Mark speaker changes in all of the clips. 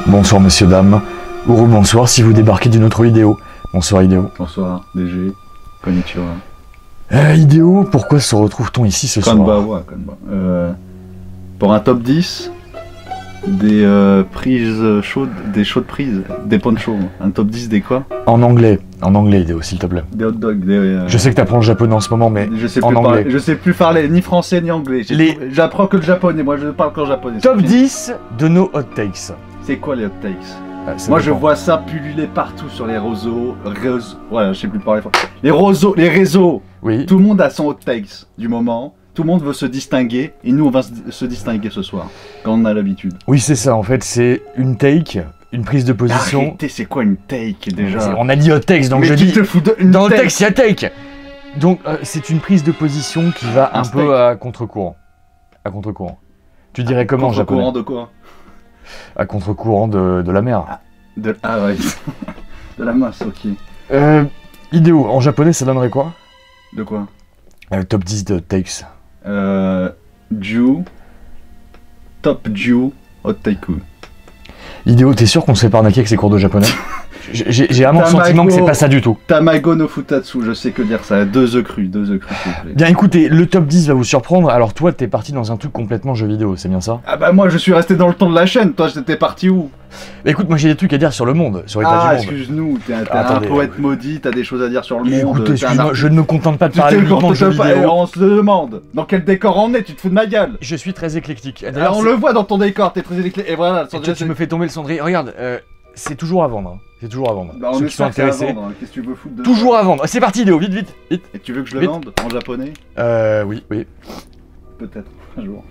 Speaker 1: Bonsoir messieurs, dames, ou bonsoir si vous débarquez d'une autre vidéo. Bonsoir Idéo.
Speaker 2: Bonsoir DG, konnichiwa.
Speaker 1: Idéo, pourquoi se retrouve-t-on ici ce soir?
Speaker 2: Konbawa. Pour un top 10 des prises chaudes, des chaudes prises, des ponchos. Un top 10 des quoi?
Speaker 1: En anglais Idéo, s'il te plaît.
Speaker 2: Des hot dogs,
Speaker 1: Je sais que t'apprends le japonais en ce moment, mais
Speaker 2: je sais
Speaker 1: en
Speaker 2: plus
Speaker 1: anglais.
Speaker 2: parler, je sais plus parler ni français ni anglais. J'apprends que le japonais, moi je parle qu'en japonais.
Speaker 1: Top 10 de nos hot takes.
Speaker 2: C'est quoi les hot takes?
Speaker 1: Moi
Speaker 2: je vois ça pulluler partout sur les réseaux. Voilà, je sais plus parler français. Les réseaux.
Speaker 1: Oui.
Speaker 2: Tout le monde a son hot takes du moment. Tout le monde veut se distinguer. Et nous, on va se distinguer ce soir. Quand on a l'habitude.
Speaker 1: Oui, c'est ça, en fait, c'est une take, une prise de position.
Speaker 2: Arrêtez, c'est quoi une take déjà?
Speaker 1: On a dit hot takes, donc
Speaker 2: mais
Speaker 1: je
Speaker 2: tu
Speaker 1: dis.
Speaker 2: te fous de
Speaker 1: Dans le texte, il y a take. Donc, c'est une prise de position qui va un peu à contre-courant. À contre-courant. Tu dirais comment en japonais?
Speaker 2: Contre-courant de quoi?
Speaker 1: À contre-courant de la mer.
Speaker 2: Ah ouais. De la masse, ok.
Speaker 1: Idéo, en japonais, ça donnerait quoi?
Speaker 2: De quoi?
Speaker 1: Top 10 de takes.
Speaker 2: Ju. Top Ju. Hot Taiku.
Speaker 1: Idéo, t'es sûr qu'on se fait pas arnaquer avec ces cours de japonais? J'ai vraiment le sentiment que c'est pas ça du tout.
Speaker 2: Tamago no Futatsu, je sais que dire ça. 2 œufs crus, s'il vous plaît.
Speaker 1: Bien écoutez, le top 10 va vous surprendre. Alors toi, t'es parti dans un truc complètement jeu vidéo, c'est bien ça?
Speaker 2: Ah bah moi je suis resté dans le temps de la chaîne, toi t'étais parti où?
Speaker 1: Bah écoute, moi j'ai des trucs à dire sur le monde, sur l'état du monde.
Speaker 2: Excuse-nous, t'es un poète maudit, t'as des choses à dire sur le monde.
Speaker 1: Écoute, excuse-moi, je ne me contente pas de parler uniquement de jeux vidéo.
Speaker 2: On se demande, dans quel décor on est, tu te fous de ma gueule?
Speaker 1: Je suis très éclectique.
Speaker 2: On le voit dans ton décor, t'es très éclectique. Et voilà,
Speaker 1: tu me fais tomber le cendrier. Regarde, c'est toujours à vendre. Hein. C'est toujours à vendre.
Speaker 2: Bah,
Speaker 1: ceux qui sont intéressés.
Speaker 2: Qu'est-ce que tu veux foutre de
Speaker 1: toujours à vendre. C'est parti, Idéo, vite, vite, vite.
Speaker 2: Et tu veux que je le vende en japonais?
Speaker 1: Oui.
Speaker 2: Peut-être, un jour.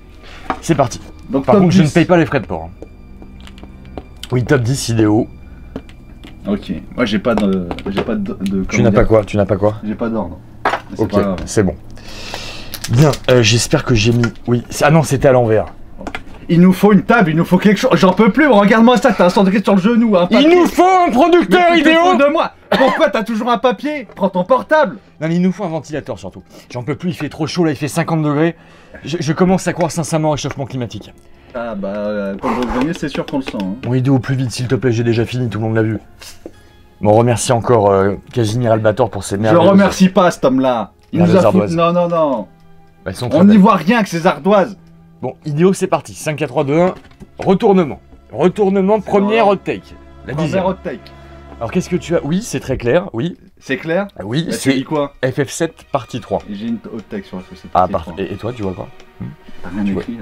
Speaker 1: C'est parti.
Speaker 2: Donc,
Speaker 1: par contre, je ne paye pas les frais de port. Oui, top 10 Idéo.
Speaker 2: Ok, moi j'ai pas de
Speaker 1: tu n'as pas quoi? Tu n'as pas quoi?
Speaker 2: J'ai pas d'ordre.
Speaker 1: Ok, c'est bon. Bien, j'espère que j'ai mis... Oui, ah non, c'était à l'envers.
Speaker 2: Il nous faut une table, il nous faut quelque chose. J'en peux plus, regarde-moi ça, t'as un cendrier sur le genou.
Speaker 1: Il nous faut un producteur Idéo
Speaker 2: de moi. Pourquoi t'as toujours un papier? Prends ton portable.
Speaker 1: Non mais il nous faut un ventilateur surtout. J'en peux plus, il fait trop chaud là, il fait 50 degrés. Je commence à croire sincèrement au réchauffement climatique.
Speaker 2: Ah bah, quand je reviens, c'est sûr qu'on le sent. Hein.
Speaker 1: Bon Idéo, plus vite s'il te plaît, j'ai déjà fini, tout le monde l'a vu. Bon, on remercie encore Casimir Albator pour ses merveilleuses...
Speaker 2: Je remercie pas cet homme-là. Il nous a foutu... Non.
Speaker 1: Bah,
Speaker 2: on n'y voit rien que ces ardoises.
Speaker 1: Bon, Idéo, c'est parti. 5, 4, 3, 2, 1. Retournement. Retournement, première hot take. La
Speaker 2: première hot take.
Speaker 1: Alors, qu'est-ce que tu as? Oui, c'est très clair, oui.
Speaker 2: C'est clair?
Speaker 1: Oui,
Speaker 2: bah, c'est quoi?
Speaker 1: FF7 partie 3.
Speaker 2: J'ai une hot take sur FF7
Speaker 1: partie 3. Ah, parfait. Et toi, tu vois quoi?
Speaker 2: Rien écrit.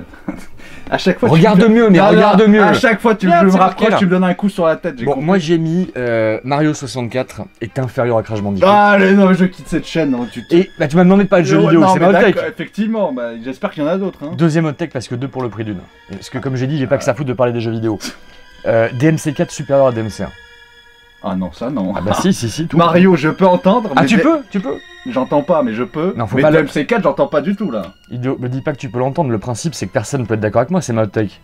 Speaker 2: À chaque fois,
Speaker 1: regarde mieux, mais regarde mieux.
Speaker 2: À chaque fois, tu me rapproches, tu me donnes un coup sur la tête.
Speaker 1: Bon, moi j'ai mis Mario 64 est inférieur à Crash Bandicoot.
Speaker 2: Ah, allez, non, je quitte cette chaîne. Non,
Speaker 1: Et bah, tu m'as demandé de pas de jeu vidéo, c'est ma hot take.
Speaker 2: Effectivement, bah, j'espère qu'il y en a d'autres. Hein.
Speaker 1: Deuxième hot take parce que 2 pour le prix d'une. Parce que comme j'ai dit, j'ai pas que ça foutre de parler des jeux vidéo. DMC4 supérieur à DMC1.
Speaker 2: Ah non, ça non.
Speaker 1: Ah bah si, tout.
Speaker 2: Mario, je peux entendre.
Speaker 1: Ah, tu peux.
Speaker 2: J'entends pas, mais je peux.
Speaker 1: Non, faut
Speaker 2: mais
Speaker 1: pas
Speaker 2: DMC4, j'entends pas du tout là.
Speaker 1: Idéo, me dis pas que tu peux l'entendre. Le principe, c'est que personne peut être d'accord avec moi. C'est ma hot take.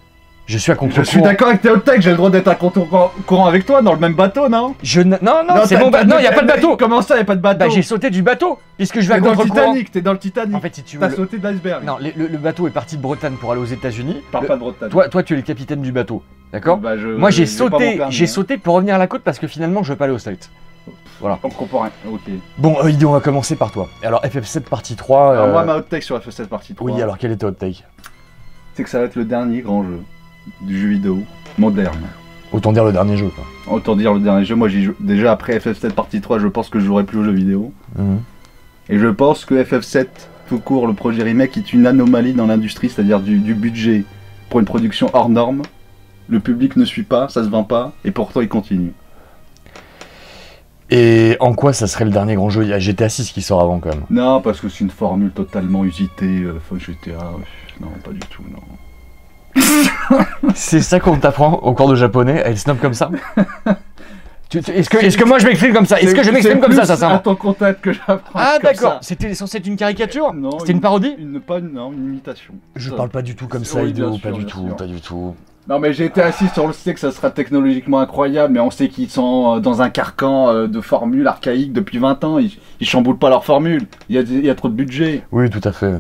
Speaker 1: Je suis à contre-courant.
Speaker 2: Je suis d'accord avec tes hot takes. J'ai le droit d'être à contre-courant avec toi dans le même bateau, non?
Speaker 1: Non, c'est mon bateau. Non, y a pas de bateau.
Speaker 2: Comment ça, y a pas de bateau?
Speaker 1: Bah, j'ai sauté du bateau puisque je vais à contre-courant.
Speaker 2: T'es dans le Titanic.
Speaker 1: En fait, si tu veux.
Speaker 2: T'as sauté de l'iceberg.
Speaker 1: Non, le bateau est parti de Bretagne pour aller aux États-Unis.
Speaker 2: Parle pas de Bretagne.
Speaker 1: Toi, tu es le capitaine du bateau. D'accord?
Speaker 2: Bah,
Speaker 1: moi, j'ai sauté pour revenir à la côte parce que finalement, je veux pas aller au States. Voilà.
Speaker 2: On comprend rien. Ok.
Speaker 1: Bon, Idéo, on va commencer par toi. Alors, FF7 partie 3.
Speaker 2: Alors, moi, ma hot take sur FF7 partie 3.
Speaker 1: Oui, alors, quelle est ta hot take?
Speaker 2: C'est que ça va être le dernier grand jeu du jeu vidéo moderne.
Speaker 1: Autant dire le dernier jeu, quoi.
Speaker 2: Autant dire le dernier jeu. Moi, déjà après FF7 partie 3, je pense que je jouerai plus aux jeux vidéo. Et je pense que FF7, tout court, le projet remake, est une anomalie dans l'industrie, c'est-à-dire du budget pour une production hors norme. Le public ne suit pas, ça se vend pas, et pourtant il continue. Et
Speaker 1: en quoi ça serait le dernier grand jeu? Il y a GTA 6 qui sort avant quand même.
Speaker 2: Non, parce que c'est une formule totalement usitée. GTA, non, pas du tout, non.
Speaker 1: C'est ça qu'on t'apprend au cours de japonais, à être snob comme ça? Est-ce que moi je m'exprime comme ça? Est-ce que je m'exprime comme ça, ça?
Speaker 2: C'est à ton contact que j'apprends.
Speaker 1: Ah d'accord, c'était censé être une caricature?
Speaker 2: Non.
Speaker 1: C'était une parodie?
Speaker 2: Non, une imitation.
Speaker 1: Je parle pas du tout comme ça, Idéo, pas du tout.
Speaker 2: Non mais j'ai été assis sur le site que ça sera technologiquement incroyable, mais on sait qu'ils sont dans un carcan de formules archaïques depuis 20 ans, ils chamboulent pas leurs formules, il y a trop de budget.
Speaker 1: Oui, tout à fait.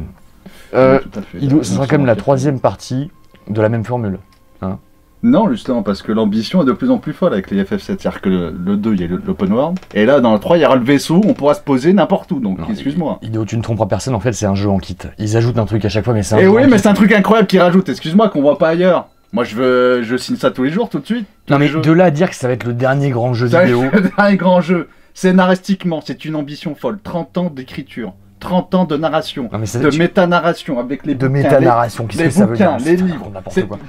Speaker 1: Idéo, ce sera quand même la 3e partie de la même formule. Hein.
Speaker 2: Non, justement, parce que l'ambition est de plus en plus folle avec les FF7. C'est-à-dire que le 2, il y a l'open world. Et là, dans le 3, il y aura le vaisseau, on pourra se poser n'importe où. Donc, excuse-moi.
Speaker 1: Idéo, tu ne tromperas personne, en fait, c'est un jeu en kit. Ils ajoutent un truc à chaque fois, mais c'est un jeu.
Speaker 2: Et oui, mais c'est un truc incroyable qu'ils rajoutent. Excuse-moi, qu'on voit pas ailleurs. Moi, je signe ça tous les jours, tout de suite.
Speaker 1: Non, mais de là à dire que ça va être le dernier grand jeu vidéo.
Speaker 2: Le dernier grand jeu. Scénaristiquement, c'est une ambition folle. 30 ans d'écriture. 30 ans de narration,
Speaker 1: non,
Speaker 2: de méta-narration avec les
Speaker 1: bouquins. De méta-narration, qu'est-ce que ça veut dire?
Speaker 2: Les livres.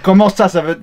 Speaker 2: Comment ça veut être...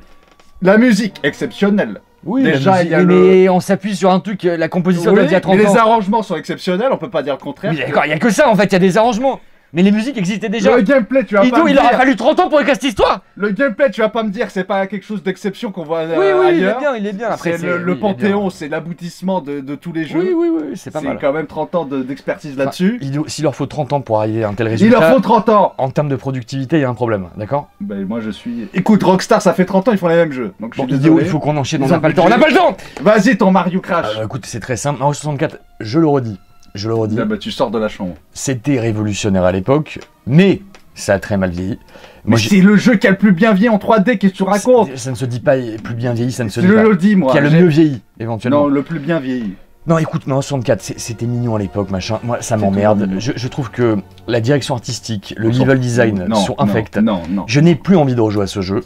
Speaker 2: La musique, exceptionnelle.
Speaker 1: Oui, déjà, mais on s'appuie sur un truc, la composition d'il y a 30 ans.
Speaker 2: Mais les arrangements sont exceptionnels, on peut pas dire le contraire.
Speaker 1: Oui, d'accord, il y a que ça en fait, il y a des arrangements. Mais les musiques existaient déjà.
Speaker 2: Le gameplay, tu vas
Speaker 1: pas me dire... il aura fallu 30 ans pour écrire cette histoire.
Speaker 2: Le gameplay, tu vas pas me dire que c'est pas quelque chose d'exception qu'on voit
Speaker 1: oui,
Speaker 2: ailleurs.
Speaker 1: Il est bien. Après,
Speaker 2: le Panthéon, c'est l'aboutissement de tous les jeux.
Speaker 1: Oui, c'est pas mal.
Speaker 2: C'est quand même 30 ans d'expertise là-dessus.
Speaker 1: S'il leur faut 30 ans pour arriver à un tel résultat...
Speaker 2: Il leur faut 30 ans.
Speaker 1: En termes de productivité, il y a un problème, d'accord?
Speaker 2: Ben moi je suis... Écoute, Rockstar, ça fait 30 ans, ils font les mêmes jeux. Donc
Speaker 1: bon, Idéo, il faut qu'on enchaîne, on n'a pas le temps. On n'a pas le temps.
Speaker 2: Vas-y, ton Mario Crash.
Speaker 1: Écoute, c'est très simple. Mario 64, je le redis.
Speaker 2: Ah bah, tu sors de la chambre.
Speaker 1: C'était révolutionnaire à l'époque, mais ça a très mal vieilli.
Speaker 2: Mais c'est le jeu qui a le plus bien vieilli en 3D, qu'est-ce que tu racontes?
Speaker 1: Ça ne se dit pas plus bien vieilli, ça ne se dit
Speaker 2: pas.
Speaker 1: Je
Speaker 2: le dis, moi.
Speaker 1: Qui a le mieux vieilli, éventuellement.
Speaker 2: Non, le plus bien vieilli.
Speaker 1: Non, écoute, Mario 64, c'était mignon à l'époque, machin. Moi, ça m'emmerde. Je trouve que la direction artistique, le level design sont infects.
Speaker 2: Non.
Speaker 1: Je n'ai plus envie de rejouer à ce jeu.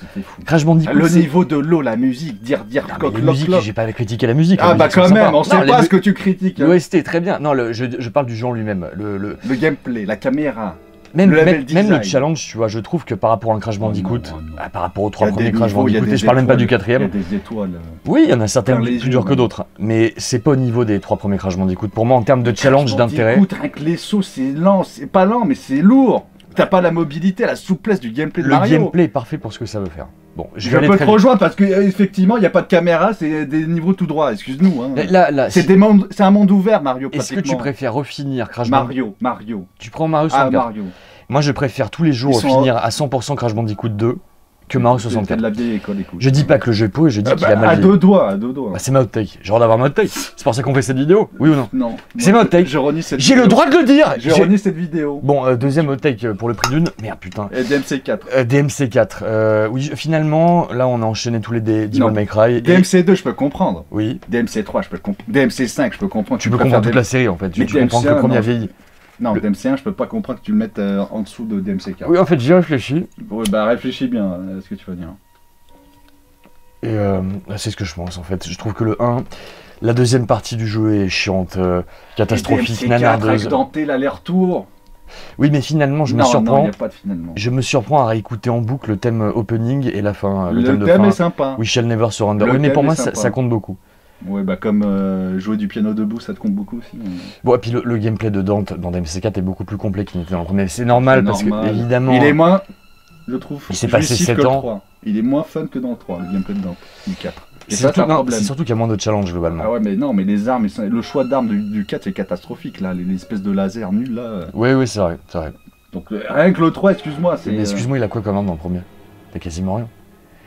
Speaker 1: Crash Bandicoot.
Speaker 2: Le niveau de l'eau, la musique, dire,
Speaker 1: la musique, j'ai pas critiqué la musique.
Speaker 2: Ah bah quand même, on sait pas ce que tu critiques.
Speaker 1: L'OST, très bien. Non, je parle du jeu en lui-même. Le
Speaker 2: gameplay, la caméra.
Speaker 1: Même le challenge, tu vois, je trouve que par rapport à un Crash Bandicoot, par rapport aux 3 premiers Crash Bandicoot, et je parle même pas du 4ème.
Speaker 2: Il y a des étoiles.
Speaker 1: Oui, il y en a certaines plus dures que d'autres, mais c'est pas au niveau des 3 premiers Crash Bandicoot. Pour moi, en termes de challenge, d'intérêt.
Speaker 2: Écoute, rien que les sauts, c'est lent, c'est pas lent, mais c'est lourd. T'as pas la mobilité, la souplesse du gameplay de Mario.
Speaker 1: Le gameplay est parfait pour ce que ça veut faire. Bon,
Speaker 2: je peux te rejoindre parce que effectivement, il n'y a pas de caméra, c'est des niveaux tout droit. Excuse-nous. Hein. C'est un monde ouvert, Mario.
Speaker 1: Est-ce que tu préfères refinir Crash
Speaker 2: Bandicoot Mario.
Speaker 1: Tu prends Mario 64.
Speaker 2: Mario.
Speaker 1: Moi, je préfère tous les jours finir à 100% Crash Bandicoot 2 que Mario 64.
Speaker 2: De la vieille école, écoute.
Speaker 1: Je dis pas que le jeu est pourri, je dis qu'il a mal vieilli.
Speaker 2: À deux doigts.
Speaker 1: Bah, c'est ma hot take. J'ai le droit d'avoir ma hot take. C'est pour ça qu'on fait cette vidéo, oui ou non?
Speaker 2: Non.
Speaker 1: C'est ma hot take. J'ai le droit de le dire.
Speaker 2: Je renie cette vidéo.
Speaker 1: Bon, deuxième hot take pour le prix d'une. Merde, putain.
Speaker 2: Et DMC4.
Speaker 1: DMC4. Oui, finalement, là, on a enchaîné tous les Devil May Cry.
Speaker 2: DMC2, je peux comprendre.
Speaker 1: Oui.
Speaker 2: DMC3, je peux comprendre. DMC5, je peux comprendre.
Speaker 1: Tu peux comprendre toute la série, en fait. Tu comprends que le premier a vieilli.
Speaker 2: Non, DMC1, je peux pas comprendre que tu le mettes en dessous de DMC4.
Speaker 1: Oui, en fait, j'y réfléchis.
Speaker 2: Ouais, bah réfléchis bien à ce que tu vas dire.
Speaker 1: Et c'est ce que je pense, en fait. Je trouve que le 1, la deuxième partie du jeu est chiante, catastrophique, nanardeuse.
Speaker 2: Avec Dante, l'aller-retour.
Speaker 1: Oui, mais finalement, je me surprends.
Speaker 2: Non, y a pas de finalement.
Speaker 1: Je me surprends à réécouter en boucle le thème opening et la fin.
Speaker 2: Le thème de
Speaker 1: fin.
Speaker 2: Est sympa.
Speaker 1: We Shall Never Surrender. Oui, mais pour moi, ça compte beaucoup.
Speaker 2: Ouais, bah comme jouer du piano debout, ça te compte beaucoup aussi.
Speaker 1: Bon, et puis le gameplay de Dante dans DMC4 est beaucoup plus complet qu'il n'était dans le premier. C'est normal, parce que, évidemment...
Speaker 2: Il est moins, je trouve,
Speaker 1: il s'est passé 7 ans.
Speaker 2: Il est moins fun que dans le 3, le gameplay de Dante, du 4.
Speaker 1: C'est surtout qu'il y a moins de challenge, globalement.
Speaker 2: Ah ouais, mais non, mais les armes, le choix d'armes du 4, c'est catastrophique, là. Les espèces de lasers nuls, là.
Speaker 1: Oui, c'est vrai.
Speaker 2: Donc, rien que le 3, excuse-moi, c'est...
Speaker 1: Mais excuse-moi, il a quoi comme arme dans le premier? T'as quasiment rien.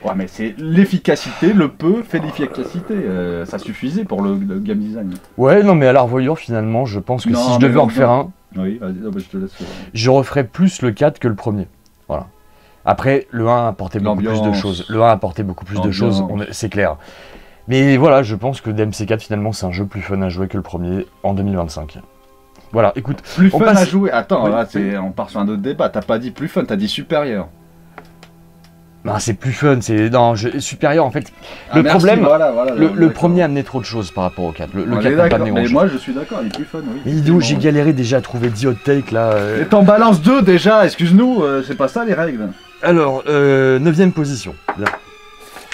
Speaker 2: Ouais, mais c'est l'efficacité, le peu fait l'efficacité. Ça suffisait pour le game design.
Speaker 1: Ouais, non, mais à la revoyure, finalement, je pense que si je devais en refaire un,
Speaker 2: oui, vas-y, je te laisse.
Speaker 1: Je referais plus le 4 que le premier. Voilà. Après, le 1 apportait beaucoup plus de choses. Le 1 apportait beaucoup plus de choses, c'est clair. Mais voilà, je pense que DMC4, finalement, c'est un jeu plus fun à jouer que le premier en 2025. Voilà, écoute.
Speaker 2: Plus fun à jouer. Attends, là, on part sur un autre débat. T'as pas dit plus fun, t'as dit supérieur.
Speaker 1: Non, c'est plus fun, c'est supérieur en fait. Le problème, le premier amenait trop de choses par rapport au 4. Le 4 n'a pas amené grand-chose.
Speaker 2: Mais moi je suis d'accord, il est plus fun, oui.
Speaker 1: Mais Idéo, j'ai galéré déjà à trouver 10 hot takes là.
Speaker 2: Et t'en balances 2 déjà, excuse-nous, c'est pas ça les règles.
Speaker 1: Alors, 9ème position. Bien.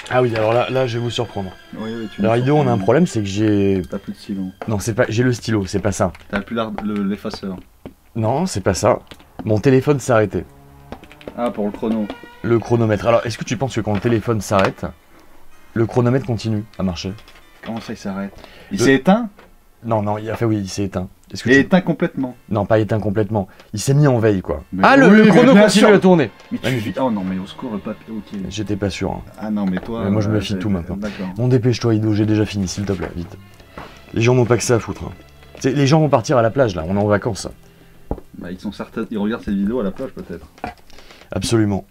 Speaker 1: Ah oui, alors là je vais vous surprendre.
Speaker 2: Oui,
Speaker 1: alors Idéo, on a un problème, c'est que j'ai...
Speaker 2: T'as plus de stylo.
Speaker 1: Non, c'est pas... j'ai le stylo, c'est pas ça.
Speaker 2: T'as plus l'effaceur.
Speaker 1: Non, c'est pas ça. Mon téléphone s'est arrêté.
Speaker 2: Ah, pour le chrono.
Speaker 1: Le chronomètre. Alors, est-ce que tu penses que quand le téléphone s'arrête, le chronomètre continue à marcher?
Speaker 2: Comment ça, il s'arrête? Il s'est éteint?
Speaker 1: Non, il s'est éteint.
Speaker 2: Il est éteint complètement?
Speaker 1: Non, pas éteint complètement. Il s'est mis en veille, quoi.
Speaker 2: Mais
Speaker 1: le chrono continue à tourner.
Speaker 2: Magnifique. Oh non, mais au secours, le papier, ok.
Speaker 1: J'étais pas sûr. Hein.
Speaker 2: Ah non, mais toi...
Speaker 1: Mais moi, je me fie de tout maintenant. Bon, dépêche-toi, Ido, j'ai déjà fini, s'il te plaît, vite. Les gens n'ont pas que ça à foutre. Hein. Les gens vont partir à la plage, là, on est en vacances.
Speaker 2: Bah, ils regardent cette vidéo à la plage, peut-être.
Speaker 1: Absolument.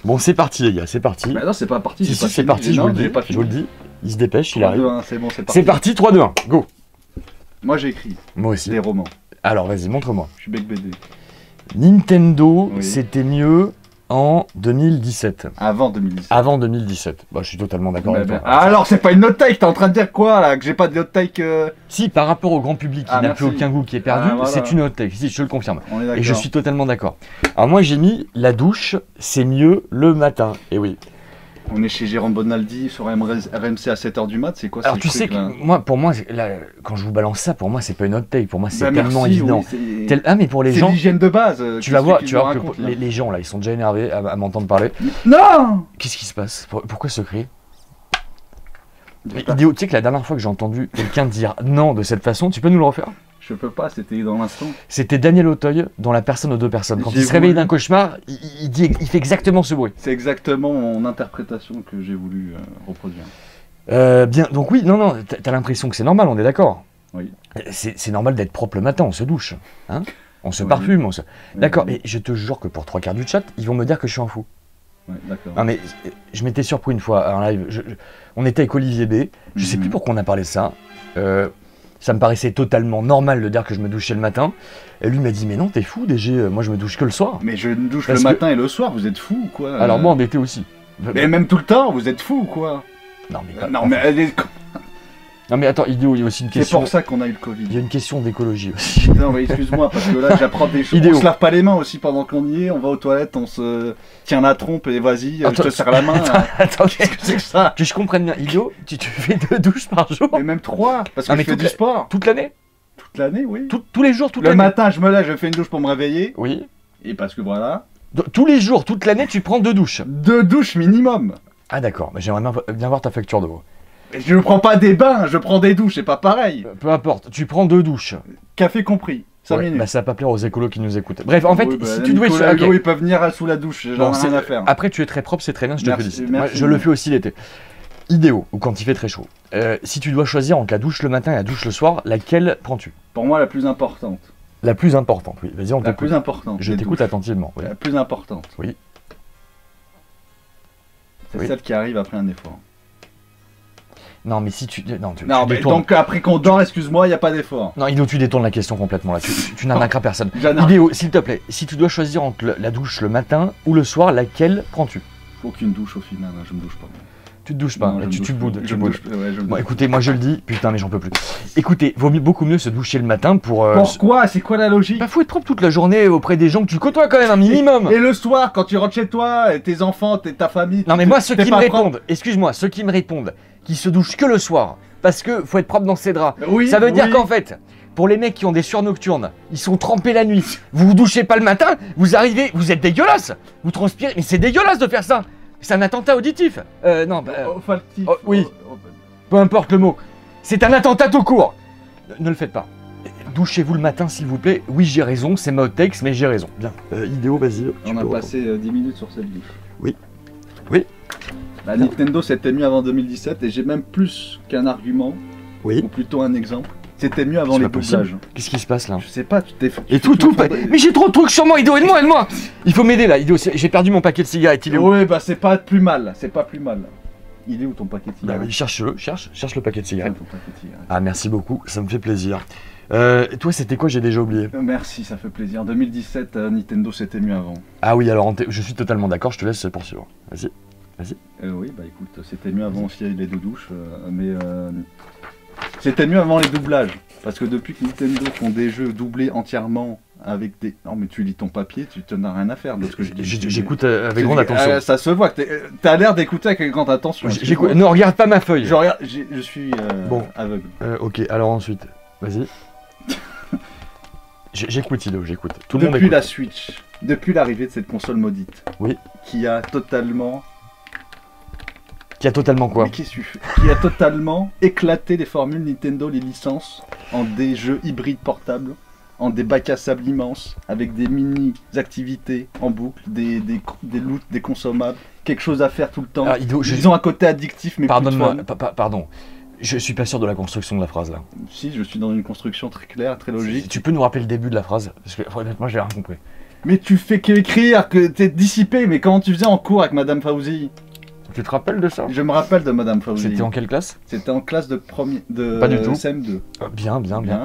Speaker 1: Bon, c'est parti, les gars, c'est parti.
Speaker 2: Bah non, c'est pas parti.
Speaker 1: Si, c'est parti, je vous le dis. Il se dépêche, il arrive.
Speaker 2: 3, 2, 1, c'est bon, c'est parti.
Speaker 1: C'est parti, 3, 2, 1, go.
Speaker 2: Moi, j'ai écrit.
Speaker 1: Moi aussi.
Speaker 2: Des romans.
Speaker 1: Alors, vas-y, montre-moi.
Speaker 2: Je suis bec BD.
Speaker 1: Nintendo, c'était mieux en 2017.
Speaker 2: Avant 2017.
Speaker 1: Avant 2017. Bah, je suis totalement d'accord avec toi.
Speaker 2: Alors, c'est pas une note take, t'es en train de dire quoi là? Que j'ai pas de note take
Speaker 1: Si, par rapport au grand public qui n'a plus aucun goût, qui est perdu,
Speaker 2: voilà.
Speaker 1: c'est une note take. Si, je te le confirme.
Speaker 2: On est d'accord.
Speaker 1: Et je suis totalement d'accord. Alors, moi, j'ai mis la douche, c'est mieux le matin. Et oui.
Speaker 2: On est chez Jérôme Bonaldi sur RMC à 7h du mat, c'est quoi?
Speaker 1: Alors tu sais que pour moi, là, quand je vous balance ça, pour moi c'est pas une hot take, pour moi c'est tellement évident.
Speaker 2: Oui,
Speaker 1: ah mais pour les gens,
Speaker 2: c'est l'hygiène de base.
Speaker 1: Tu vas voir que les gens là, ils sont déjà énervés à m'entendre parler.
Speaker 2: Non.
Speaker 1: Qu'est-ce qui se passe? Pourquoi ce cri? Idéo, tu sais que la dernière fois que j'ai entendu quelqu'un dire non de cette façon, tu peux nous le refaire?
Speaker 2: Je peux pas, c'était dans l'instant.
Speaker 1: C'était Daniel Auteuil dans La personne aux deux personnes. Quand il se réveille d'un cauchemar, il fait exactement ce bruit.
Speaker 2: C'est exactement mon interprétation que j'ai voulu reproduire.
Speaker 1: Bien, donc oui, non, t'as l'impression que c'est normal, on est d'accord.
Speaker 2: Oui.
Speaker 1: C'est normal d'être propre le matin, on se douche, hein, on se parfume, D'accord, et je te jure que pour 3/4 du chat, ils vont me dire que je suis un fou.
Speaker 2: Ouais, d'accord.
Speaker 1: Non mais je m'étais surpris une fois en live, on était avec Olivier B, je sais plus pourquoi on a parlé de ça. Ça me paraissait totalement normal de dire que je me douchais le matin. Et lui m'a dit, mais non, t'es fou, DG, moi je me douche que le soir.
Speaker 2: Mais je me douche le matin et le soir, vous êtes fou ou quoi?
Speaker 1: Alors moi en été aussi.
Speaker 2: Mais même tout le temps, vous êtes fou ou quoi?
Speaker 1: Non mais...
Speaker 2: Non
Speaker 1: mais attends, Idéo, il y a aussi une question...
Speaker 2: C'est pour ça qu'on a eu le Covid.
Speaker 1: Il y a une question d'écologie aussi.
Speaker 2: Non mais excuse-moi, parce que là j'apprends des choses.
Speaker 1: Idéo.
Speaker 2: On se lave pas les mains aussi pendant qu'on y est, on va aux toilettes, on se tient la trompe et vas-y, je te serre la main.
Speaker 1: Attends,
Speaker 2: qu'est-ce que c'est que ça?
Speaker 1: Que je comprenne bien, Idéo, tu fais 2 douches par jour?
Speaker 2: Mais même 3, parce que je fais du sport.
Speaker 1: Toute l'année?
Speaker 2: Toute l'année, oui.
Speaker 1: Tous les jours, toute l'année?
Speaker 2: Le matin, je me lève, je fais une douche pour me réveiller.
Speaker 1: Oui.
Speaker 2: Et parce que voilà.
Speaker 1: Tous les jours, toute l'année, tu prends 2 douches?
Speaker 2: 2 douches minimum.
Speaker 1: Ah d'accord, mais j'aimerais bien voir ta facture d'eau.
Speaker 2: Je ne prends pas des bains, je prends des douches, c'est pas pareil.
Speaker 1: Peu importe, tu prends 2 douches.
Speaker 2: Café compris, 5 minutes.
Speaker 1: Bah ça va pas plaire aux écolos qui nous écoutent. Bref, en fait, si tu devais...
Speaker 2: Ils peuvent venir sous la douche, j'en ai rien à faire.
Speaker 1: Après, tu es très propre, c'est très bien, je te félicite. Moi,
Speaker 2: merci.
Speaker 1: je le fais aussi l'été. Idéo, ou quand il fait très chaud. Si tu dois choisir entre la douche le matin et la douche le soir, laquelle prends-tu?
Speaker 2: Pour moi, la plus importante.
Speaker 1: La plus importante, oui. Vas-y, on t'écoute.
Speaker 2: La plus importante.
Speaker 1: Je t'écoute attentivement. Oui.
Speaker 2: La plus importante.
Speaker 1: Oui.
Speaker 2: C'est celle qui arrive après un effort.
Speaker 1: Non, mais si tu...
Speaker 2: Non, mais donc après qu'on dort, excuse-moi, il n'y a pas d'effort.
Speaker 1: Non, Idéo, tu détournes la question complètement là. Tu n'arnaqueras personne.
Speaker 2: Idéo,
Speaker 1: s'il te plaît, si tu dois choisir entre la douche le matin ou le soir, laquelle prends-tu?
Speaker 2: Aucune douche au final, je me douche pas.
Speaker 1: Tu te douches pas,
Speaker 2: non,
Speaker 1: tu boudes.
Speaker 2: Bon,
Speaker 1: écoutez, moi je le dis, putain, mais j'en peux plus. Écoutez, vaut beaucoup mieux se doucher le matin pour...
Speaker 2: Pourquoi? C'est quoi la logique?
Speaker 1: Bah faut être propre toute la journée auprès des gens que tu côtoies quand même, un minimum.
Speaker 2: Et le soir, quand tu rentres chez toi, tes enfants, ta famille...
Speaker 1: Non mais moi, ceux qui me répondent, excuse-moi, ceux qui me répondent, qui se douchent que le soir, parce que faut être propre dans ses draps, ça veut dire qu'en fait... Pour les mecs qui ont des sueurs nocturnes, ils sont trempés la nuit, vous vous douchez pas le matin, vous arrivez, vous êtes dégueulasse. Vous transpirez, mais c'est dégueulasse de faire ça. C'est un attentat auditif. Non,
Speaker 2: olfactif.
Speaker 1: Oui. Peu importe le mot. C'est un attentat tout court. Ne le faites pas. Douchez-vous le matin, s'il vous plaît. Oui, j'ai raison, c'est ma texte, mais j'ai raison. Bien. Idéo, vas-y.
Speaker 2: On a passé 10 minutes sur cette douche.
Speaker 1: Oui. Oui.
Speaker 2: La Nintendo, c'était mieux avant 2017, et j'ai même plus qu'un argument.
Speaker 1: Oui.
Speaker 2: Ou plutôt un exemple. C'était mieux avant les doublages.
Speaker 1: Qu'est-ce qui se passe là?
Speaker 2: Je sais pas, tu t'es fait.
Speaker 1: Et tout. Mais j'ai trop de trucs sur moi, Idéo, aide-moi. Il faut m'aider là, Idéo. J'ai perdu mon paquet de cigarettes, il est où?
Speaker 2: Oui, bah c'est pas plus mal, Il est où ton paquet de cigarettes?
Speaker 1: Bah oui, cherche le paquet de cigarettes. Ah, merci beaucoup, ça me fait plaisir. Toi, c'était quoi? J'ai déjà oublié.
Speaker 2: Merci, ça fait plaisir. En 2017, Nintendo, c'était mieux avant.
Speaker 1: Ah oui, alors je suis totalement d'accord, je te laisse poursuivre. Vas-y.
Speaker 2: Oui, bah écoute, c'était mieux avant aussi les 2 douches, mais... C'était mieux avant les doublages, parce que depuis que Nintendo font des jeux doublés entièrement avec des... Non mais tu lis ton papier, tu n'en as rien à faire de ce que je dis.
Speaker 1: J'écoute avec grande attention.
Speaker 2: Ça se voit que t'as l'air d'écouter avec grande attention.
Speaker 1: Ne regarde pas ma feuille.
Speaker 2: Je suis aveugle.
Speaker 1: Ok, alors ensuite, vas-y. J'écoute Idéo, j'écoute. Tout le monde
Speaker 2: Depuis
Speaker 1: écoute.
Speaker 2: la Switch, depuis l'arrivée de cette console maudite.
Speaker 1: Oui.
Speaker 2: Qui a totalement...
Speaker 1: Qui a totalement quoi?
Speaker 2: Qui a totalement éclaté les formules Nintendo, les licences, en des jeux hybrides portables, en des bacs à sable immenses, avec des mini-activités en boucle, des loots, des consommables, quelque chose à faire tout le temps. Ils ont un côté addictif, mais
Speaker 1: pardonne-moi, pardon. Je suis pas sûr de la construction de la phrase là.
Speaker 2: Si, je suis dans une construction très claire, très logique.
Speaker 1: Tu peux nous rappeler le début de la phrase? Parce que honnêtement, j'ai rien compris.
Speaker 2: Mais tu fais qu'écrire, que t'es dissipé, mais comment tu faisais en cours avec Madame Fauzi?
Speaker 1: Tu te rappelles de ça?
Speaker 2: Je me rappelle de Madame Fauzi.
Speaker 1: C'était en quelle classe?
Speaker 2: C'était en classe de
Speaker 1: Pas du tout.
Speaker 2: CM2.
Speaker 1: Bien.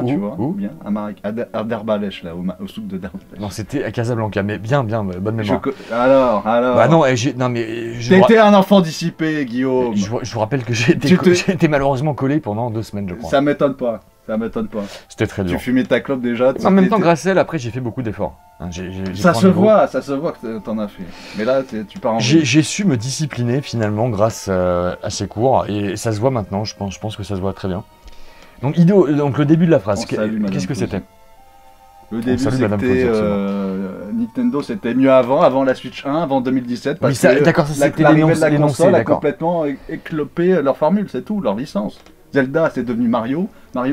Speaker 2: Tu vois, bien. À Derbalèche, là, au souk de Derbalèche.
Speaker 1: Non, c'était à Casablanca, mais bien, bonne mémoire.
Speaker 2: Alors.
Speaker 1: Bah non, non mais...
Speaker 2: T'étais un enfant dissipé, Guillaume.
Speaker 1: Je vous rappelle que j'ai été malheureusement collé pendant 2 semaines, je crois.
Speaker 2: Ça m'étonne pas.
Speaker 1: C'était très dur.
Speaker 2: Tu fumais ta clope déjà.
Speaker 1: En même temps, grâce à elle, après, j'ai fait beaucoup d'efforts.
Speaker 2: Ça se voit que t'en as fait. Mais là, tu pars en...
Speaker 1: J'ai su me discipliner, finalement, grâce à ces cours. Et ça se voit maintenant, je pense que ça se voit très bien. Donc, le début de la phrase, qu'est-ce que c'était?
Speaker 2: Le début, c'était... Nintendo, c'était mieux avant la Switch 1, avant 2017. Parce que l'arrivée de la console a complètement éclopé leur formule, c'est tout, leur licence. Zelda, c'est devenu Mario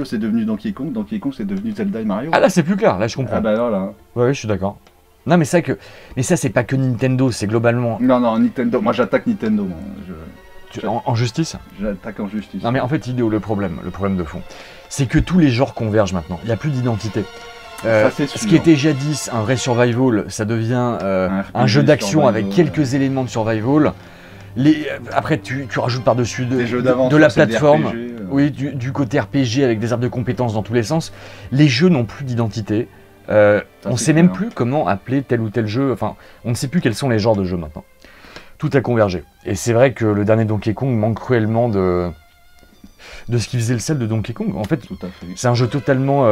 Speaker 2: c'est devenu Donkey Kong c'est devenu Zelda et Mario.
Speaker 1: Ah là, c'est plus clair, là je comprends.
Speaker 2: Ah bah voilà.
Speaker 1: Ouais, je suis d'accord. Non mais ça c'est pas que Nintendo, c'est globalement...
Speaker 2: Non, Nintendo, moi j'attaque Nintendo.
Speaker 1: En justice?
Speaker 2: J'attaque en justice.
Speaker 1: Non mais en fait, le problème de fond, c'est que tous les genres convergent maintenant, il n'y a plus d'identité. Ce qui était jadis un vrai survival, ça devient un jeu d'action avec quelques éléments de survival. Après, tu rajoutes par-dessus de la plateforme, oui, du côté RPG avec des arbres de compétences dans tous les sens. Les jeux n'ont plus d'identité. On ne sait même plus comment appeler tel ou tel jeu. Enfin, on ne sait plus quels sont les genres de jeux maintenant. Tout a convergé. Et c'est vrai que le dernier Donkey Kong manque cruellement de ce qui faisait le sel de Donkey Kong. En fait, c'est un jeu totalement...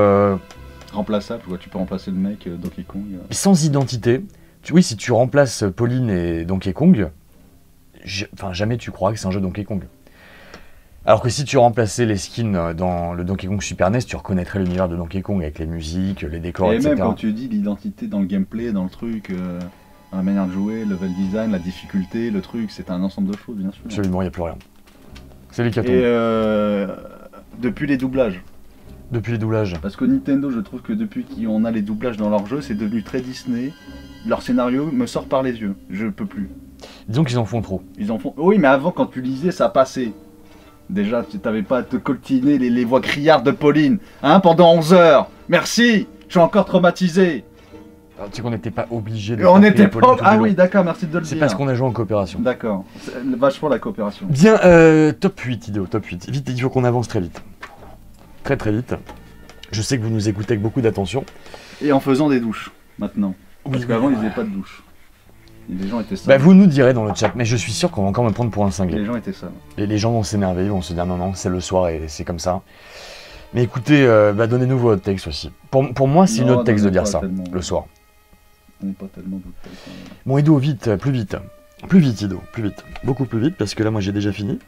Speaker 2: remplaçable, tu peux remplacer le mec Donkey Kong.
Speaker 1: Sans identité. Oui, si tu remplaces Pauline et Donkey Kong... jamais tu crois que c'est un jeu Donkey Kong. Alors que si tu remplaçais les skins dans le Donkey Kong Super NES, tu reconnaîtrais l'univers de Donkey Kong avec les musiques, les décors, etc.
Speaker 2: Et même quand tu dis l'identité dans le gameplay, dans le truc, la manière de jouer, le level design, la difficulté, le truc, c'est un ensemble de choses, bien sûr.
Speaker 1: Absolument, il n'y a plus rien. C'est l'hécatombe.
Speaker 2: Et depuis les doublages. Parce que Nintendo, je trouve que depuis qu'on a les doublages dans leurs jeux, c'est devenu très Disney. Leur scénario me sort par les yeux. Je peux plus.
Speaker 1: Disons qu'ils en font trop.
Speaker 2: Oui, mais avant, quand tu lisais, ça passait. Déjà, tu n'avais pas à te coltiner les voix criardes de Pauline. Pendant 11 heures. Merci. Je suis encore traumatisé.
Speaker 1: Alors, tu sais qu'on n'était pas obligé de...
Speaker 2: On n'était pas... Ah oui, d'accord, merci de le dire.
Speaker 1: C'est parce qu'on a joué en coopération.
Speaker 2: D'accord. Vachement la coopération.
Speaker 1: Bien, top 8, Ido, top 8. Vite, il faut qu'on avance très vite. Très très vite. Je sais que vous nous écoutez avec beaucoup d'attention.
Speaker 2: Et en faisant des douches, maintenant. Parce qu'avant, ils faisaient pas de douche. Les gens étaient sales.
Speaker 1: Bah, vous nous direz dans le chat, mais je suis sûr qu'on va encore me prendre pour un cinglé.
Speaker 2: Les gens étaient sales.
Speaker 1: Et les gens vont s'énerver, ils vont se dire non, c'est le soir et c'est comme ça. Mais écoutez, donnez-nous vos hot takes aussi. Pour moi, c'est une hot takes de dire ça, le soir.
Speaker 2: On n'a pas tellement d'hot takes.
Speaker 1: Bon, Ido, vite, plus vite. Plus vite, Ido, plus vite. Beaucoup plus vite, parce que là, moi, j'ai déjà fini.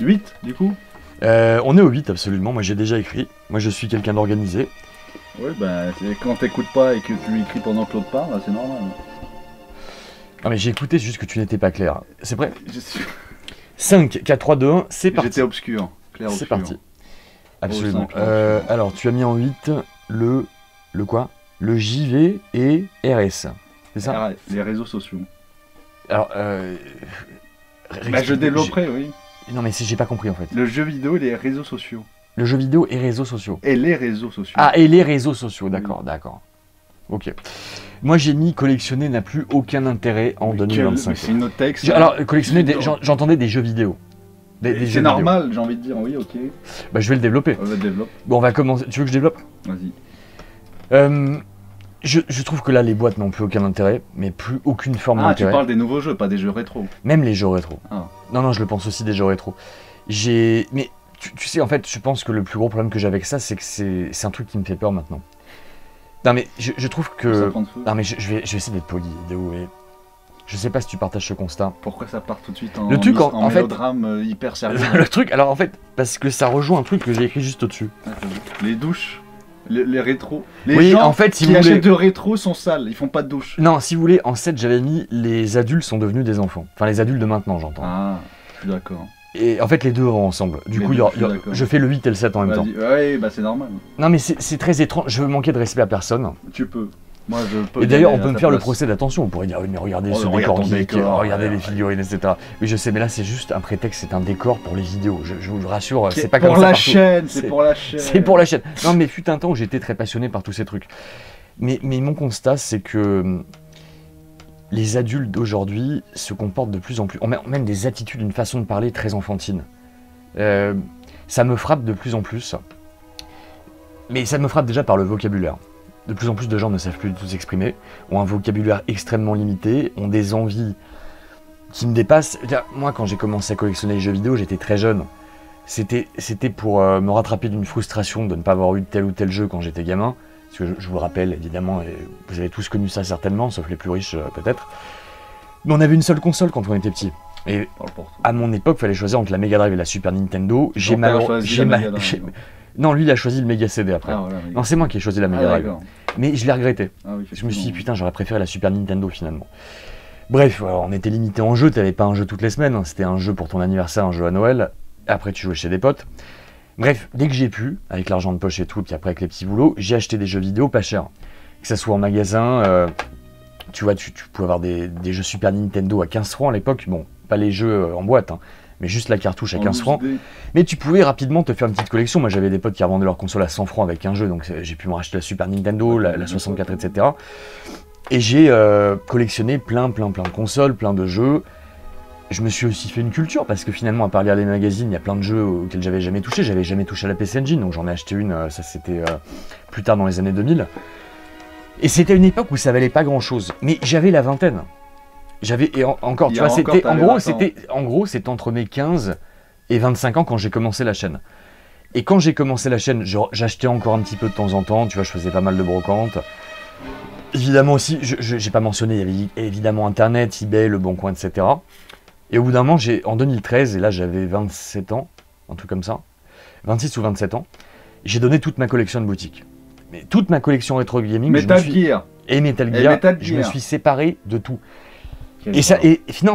Speaker 2: 8, du coup
Speaker 1: on est au 8, absolument. Moi, j'ai déjà écrit. Moi, je suis quelqu'un d'organisé.
Speaker 2: Oui, quand t'écoutes pas et que tu écris pendant que l'autre parle, c'est normal.
Speaker 1: Non, mais j'ai écouté, c'est juste que tu n'étais pas clair. C'est prêt 5, 4, 3, 2, 1, c'est parti.
Speaker 2: J'étais obscur, clair obscur.
Speaker 1: C'est parti. Absolument. Alors, tu as mis en 8 le quoi? Le JV et RS. C'est ça?
Speaker 2: Les réseaux sociaux.
Speaker 1: Alors,
Speaker 2: je développerai, oui.
Speaker 1: Non, mais j'ai pas compris en fait.
Speaker 2: Le jeu vidéo et les réseaux sociaux.
Speaker 1: Le jeu vidéo et réseaux sociaux.
Speaker 2: Et les réseaux sociaux.
Speaker 1: Ah, et les réseaux sociaux, d'accord, d'accord. Ok. Moi, j'ai mis collectionner n'a plus aucun intérêt en 2025.
Speaker 2: C'est une autre texte.
Speaker 1: Alors, collectionner, j'entendais des jeux vidéo.
Speaker 2: C'est normal, j'ai envie de dire, oui, ok.
Speaker 1: Bah, je vais le développer. Bon, on va commencer. Tu veux que je développe?
Speaker 2: Vas-y.
Speaker 1: Je trouve que là, les boîtes n'ont plus aucun intérêt, mais plus aucune forme d'intérêt.
Speaker 2: Ah, tu parles des nouveaux jeux, pas des jeux rétro.
Speaker 1: Même les jeux rétro.
Speaker 2: Ah.
Speaker 1: Non, je le pense aussi des jeux rétro. Mais tu sais, en fait, je pense que le plus gros problème que j'ai avec ça, c'est que c'est un truc qui me fait peur maintenant. Non, mais je trouve que... Non, mais je vais essayer d'être poli, Déo, et... Je sais pas si tu partages ce constat.
Speaker 2: Pourquoi ça part tout de suite en,
Speaker 1: en
Speaker 2: mélodrame hyper sérieux?
Speaker 1: Le truc, alors en fait, parce que ça rejoint un truc que j'ai écrit juste au-dessus.
Speaker 2: Les douches, les rétros.
Speaker 1: Les gens en fait,
Speaker 2: qui achètent de rétro sont sales, ils font pas de douche.
Speaker 1: Non, si vous voulez, en 7, j'avais mis les adultes sont devenus des enfants. Enfin, les adultes de maintenant, j'entends.
Speaker 2: Ah, je suis d'accord.
Speaker 1: Et en fait, les deux vont ensemble. Du coup, je fais le 8 et le 7 en même temps.
Speaker 2: Ouais, bah c'est normal.
Speaker 1: Non, mais c'est très étrange. Je veux manquer de respect à personne.
Speaker 2: Tu peux. Moi, je peux.
Speaker 1: Et d'ailleurs, on peut me faire le procès d'attention. On pourrait dire, oui, mais regardez ce décor geek, regardez les figurines, etc. Oui, je sais, mais là, c'est juste un prétexte, c'est un décor pour les vidéos. Je vous rassure, c'est pas comme ça.
Speaker 2: Pour la chaîne, c'est pour la chaîne.
Speaker 1: C'est pour la chaîne. Non, mais fut un temps où j'étais très passionné par tous ces trucs. Mais mon constat, c'est que les adultes d'aujourd'hui se comportent de plus en plus... On a même des attitudes, une façon de parler très enfantine. Ça me frappe de plus en plus. Mais ça me frappe déjà par le vocabulaire. De plus en plus de gens ne savent plus du tout s'exprimer, ont un vocabulaire extrêmement limité, ont des envies qui me dépassent. Moi, quand j'ai commencé à collectionner les jeux vidéo, j'étais très jeune. C'était pour me rattraper d'une frustration de ne pas avoir eu tel ou tel jeu quand j'étais gamin. Parce que je vous le rappelle, évidemment, et vous avez tous connu ça certainement, sauf les plus riches peut-être. Mais on avait une seule console quand on était petit. Et à mon époque, il fallait choisir entre la Mega Drive et la Super Nintendo. Non, lui, il a choisi le Mega CD après. Ah, voilà, non, c'est moi qui ai choisi la Mega Drive. Mais je l'ai regretté. Ah, oui, je me suis dit, putain, j'aurais préféré la Super Nintendo finalement. Bref, on était limité en jeu, t'avais pas un jeu toutes les semaines, hein. C'était un jeu pour ton anniversaire, un jeu à Noël. Après, tu jouais chez des potes. Bref, dès que j'ai pu, avec l'argent de poche et tout, puis après avec les petits boulots, j'ai acheté des jeux vidéo pas chers. Que ça soit en magasin, tu vois, tu pouvais avoir des jeux Super Nintendo à 15 francs à l'époque. Bon, pas les jeux en boîte, hein, mais juste la cartouche à 15 francs. Mais tu pouvais rapidement te faire une petite collection. Moi, j'avais des potes qui revendaient leur console à 100 francs avec un jeu, donc j'ai pu me racheter la Super Nintendo, la 64, etc. Et j'ai collectionné plein de consoles, plein de jeux. Je me suis aussi fait une culture, parce que finalement, à part lire les magazines, il y a plein de jeux auxquels j'avais jamais touché. J'avais jamais touché à la PC Engine, donc j'en ai acheté une, ça c'était plus tard dans les années 2000. Et c'était une époque où ça valait pas grand-chose. Mais j'avais la vingtaine. Encore, tu vois, c'était en gros, c'était entre mes 15 et 25 ans quand j'ai commencé la chaîne. Et quand j'ai commencé la chaîne, j'achetais encore un petit peu de temps en temps, tu vois, je faisais pas mal de brocante. Évidemment aussi, j'ai pas mentionné, il y avait évidemment Internet, eBay, Le Bon Coin, etc. Et au bout d'un moment, en 2013, et là j'avais 27 ans, un truc comme ça, 26 ou 27 ans, j'ai donné toute ma collection de boutique. Mais toute ma collection rétro gaming,
Speaker 2: Metal Gear,
Speaker 1: je me suis séparé de tout. Et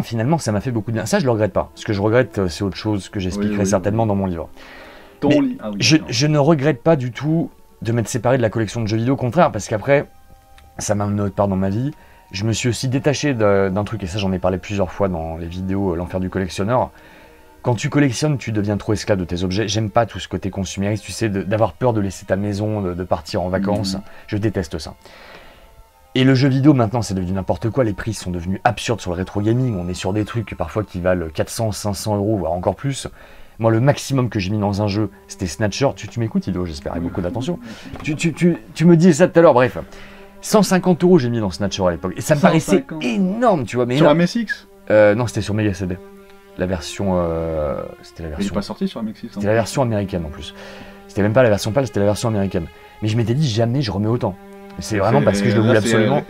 Speaker 1: finalement, ça m'a fait beaucoup de bien. Ça, je le regrette pas. Ce que je regrette, c'est autre chose que j'expliquerai certainement dans mon livre. Je ne regrette pas du tout de m'être séparé de la collection de jeux vidéo, au contraire, parce qu'après, ça m'a amené autre part dans ma vie. Je me suis aussi détaché d'un truc, et ça j'en ai parlé plusieurs fois dans les vidéos L'Enfer du collectionneur. Quand tu collectionnes, tu deviens trop esclave de tes objets. J'aime pas tout ce côté consumériste, tu sais, d'avoir peur de laisser ta maison, de partir en vacances. Je déteste ça. Et le jeu vidéo, maintenant, c'est devenu n'importe quoi. Les prix sont devenus absurdes sur le rétro gaming. On est sur des trucs parfois qui valent 400, 500 €, voire encore plus. Moi, le maximum que j'ai mis dans un jeu, c'était Snatcher. Tu m'écoutes, Ido, j'espère, avec beaucoup d'attention. Tu me disais ça tout à l'heure, bref. 150 € j'ai mis dans Snatcher à l'époque. Et ça me paraissait énorme, tu vois. Mais
Speaker 2: sur MSX
Speaker 1: non, c'était sur Mega CD. La version... c'était la version...
Speaker 2: Il n'est pas sorti sur MSX.
Speaker 1: C'était la version américaine en plus. C'était même pas la version PAL, c'était la version américaine. Mais je m'étais dit, jamais je remets autant. C'est vraiment parce que je le voulais absolument.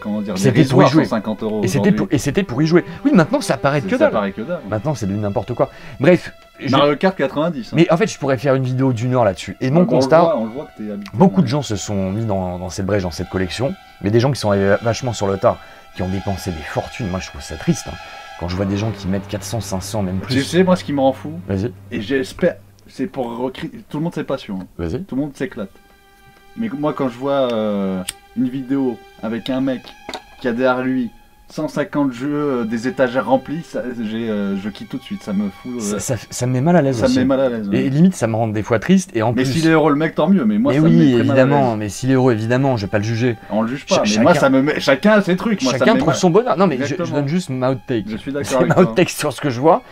Speaker 2: Comment dire,
Speaker 1: c'était pour y jouer.
Speaker 2: 150 €.
Speaker 1: Et c'était pour y jouer. Oui, maintenant ça paraît que dalle. Maintenant c'est devenu n'importe quoi. Bref.
Speaker 2: Mario Kart 90. Hein.
Speaker 1: Mais en fait, je pourrais faire une vidéo d'1 heure là-dessus. Et mon constat,
Speaker 2: on le voit que t'es habitué.
Speaker 1: Beaucoup de gens se sont mis dans cette brèche, dans cette collection. Mais des gens qui sont arrivés vachement sur le tard, qui ont dépensé des fortunes. Moi, je trouve ça triste. Hein. Quand je vois des gens qui mettent 400, 500, même plus.
Speaker 2: Tu sais, moi, ce qui me rend fou.
Speaker 1: Vas-y.
Speaker 2: Et j'espère. C'est pour recréer. Tout le monde c'est passion. Hein.
Speaker 1: Vas-y.
Speaker 2: Tout le monde s'éclate. Mais moi, quand je vois une vidéo avec un mec qui a derrière lui 150 jeux, des étagères remplies, je quitte tout de suite, ça me fout...
Speaker 1: Ça me met mal à l'aise aussi.
Speaker 2: Ça me met mal à l'aise. Ouais.
Speaker 1: Et limite, ça me rend des fois triste. Et en
Speaker 2: mais
Speaker 1: plus...
Speaker 2: s'il est heureux le mec, tant mieux, mais moi, ça
Speaker 1: oui,
Speaker 2: me met très
Speaker 1: évidemment,
Speaker 2: mal à l'aise.
Speaker 1: mais s'il est heureux, évidemment, je vais pas le juger.
Speaker 2: On le juge pas, mais moi, ça me met... Chacun a ses trucs. Moi,
Speaker 1: chacun trouve son bonheur. Non, mais je donne juste ma hot take.
Speaker 2: Je suis d'accord
Speaker 1: c'est ma hot take sur ce que je vois.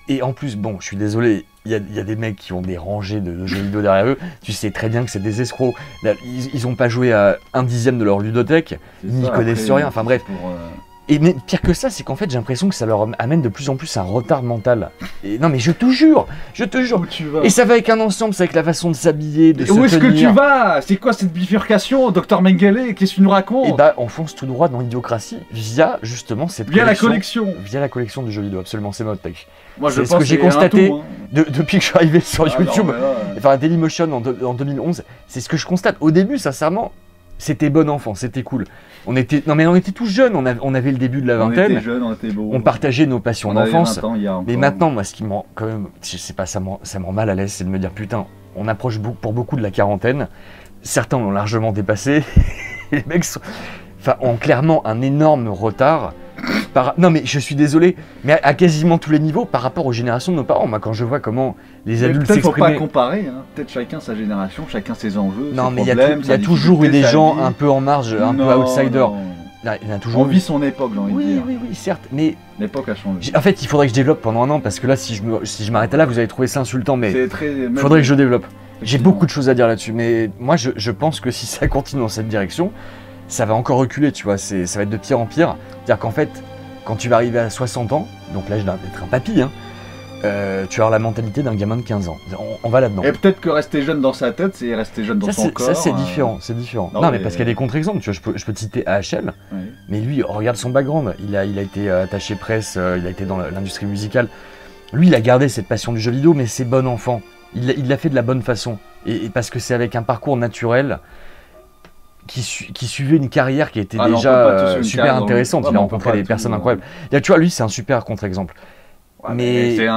Speaker 1: Et en plus, bon, je suis désolé, il y a des mecs qui ont des rangées de jeux vidéo derrière eux. Tu sais très bien que c'est des escrocs. Là, ils ont pas joué à 1/10 de leur ludothèque, ils connaissent rien. Enfin bref. Et mais pire que ça, c'est qu'en fait, j'ai l'impression que ça leur amène de plus en plus un retard mental. Et non, mais je te jure.
Speaker 2: Où tu vas ?
Speaker 1: Et ça va avec un ensemble, c'est avec la façon de s'habiller, de se tenir.
Speaker 2: Où est-ce que tu vas ? C'est quoi cette bifurcation, Dr Mengele ? Qu'est-ce que tu nous racontes ?
Speaker 1: Et bah, on fonce tout droit dans l'idiocratie via justement cette
Speaker 2: collection. Via la collection.
Speaker 1: Via la collection de jeux vidéo, absolument, c'est mode tech.
Speaker 2: Moi, je
Speaker 1: pense ce que j'ai constaté depuis que je suis arrivé sur YouTube,
Speaker 2: non,
Speaker 1: enfin à Dailymotion en 2011, c'est ce que je constate. Au début, sincèrement, c'était bon enfant, c'était cool. On était tous jeunes, on avait le début de la vingtaine.
Speaker 2: On était jeunes, on était beaux.
Speaker 1: On partageait nos passions d'enfance. Mais maintenant,
Speaker 2: moi,
Speaker 1: moi, ce qui me rend quand même, je sais pas, ça me rend mal à l'aise, c'est de me dire putain, on approche pour beaucoup de la quarantaine. Certains l'ont largement dépassé. Les mecs ont clairement un énorme retard Non mais je suis désolé, mais à quasiment tous les niveaux par rapport aux générations de nos parents. Moi quand je vois comment les adultes s'exprimaient...
Speaker 2: Peut-être faut pas comparer, hein. Peut-être chacun sa génération, chacun ses enjeux,
Speaker 1: non,
Speaker 2: ses
Speaker 1: mais
Speaker 2: problèmes,
Speaker 1: il y a toujours eu des gens un peu en marge, un peu outsider. Il y a toujours
Speaker 2: on vit son époque, j'ai envie de dire.
Speaker 1: Oui, certes, mais...
Speaker 2: L'époque a changé.
Speaker 1: En fait, il faudrait que je développe pendant un an, parce que là, si je m'arrêtais là, vous allez trouver ça insultant, mais il faudrait que je développe. J'ai beaucoup de choses à dire là-dessus, mais moi, je pense que si ça continue dans cette direction, ça va encore reculer, tu vois, ça va être de pire en pire. C'est-à-dire qu'en fait, quand tu vas arriver à 60 ans, donc l'âge d'être un papy, hein, tu vas avoir la mentalité d'un gamin de 15 ans. On va là-dedans.
Speaker 2: Et peut-être que rester jeune dans sa tête, c'est rester jeune dans son corps.
Speaker 1: Ça, c'est différent, c'est différent. Non, mais parce qu'il y a des contre-exemples. Tu vois, je peux te citer AHL, mais lui, regarde son background. Il a été attaché presse, il a été dans l'industrie musicale. Lui, il a gardé cette passion du jeu vidéo, mais c'est bon enfant. Il l'a fait de la bonne façon. Et parce que c'est avec un parcours naturel qui suivait une carrière qui était déjà super intéressante. Il a rencontré des personnes incroyables. Et tu vois, lui, c'est un super contre-exemple.
Speaker 2: Ouais, mais c'est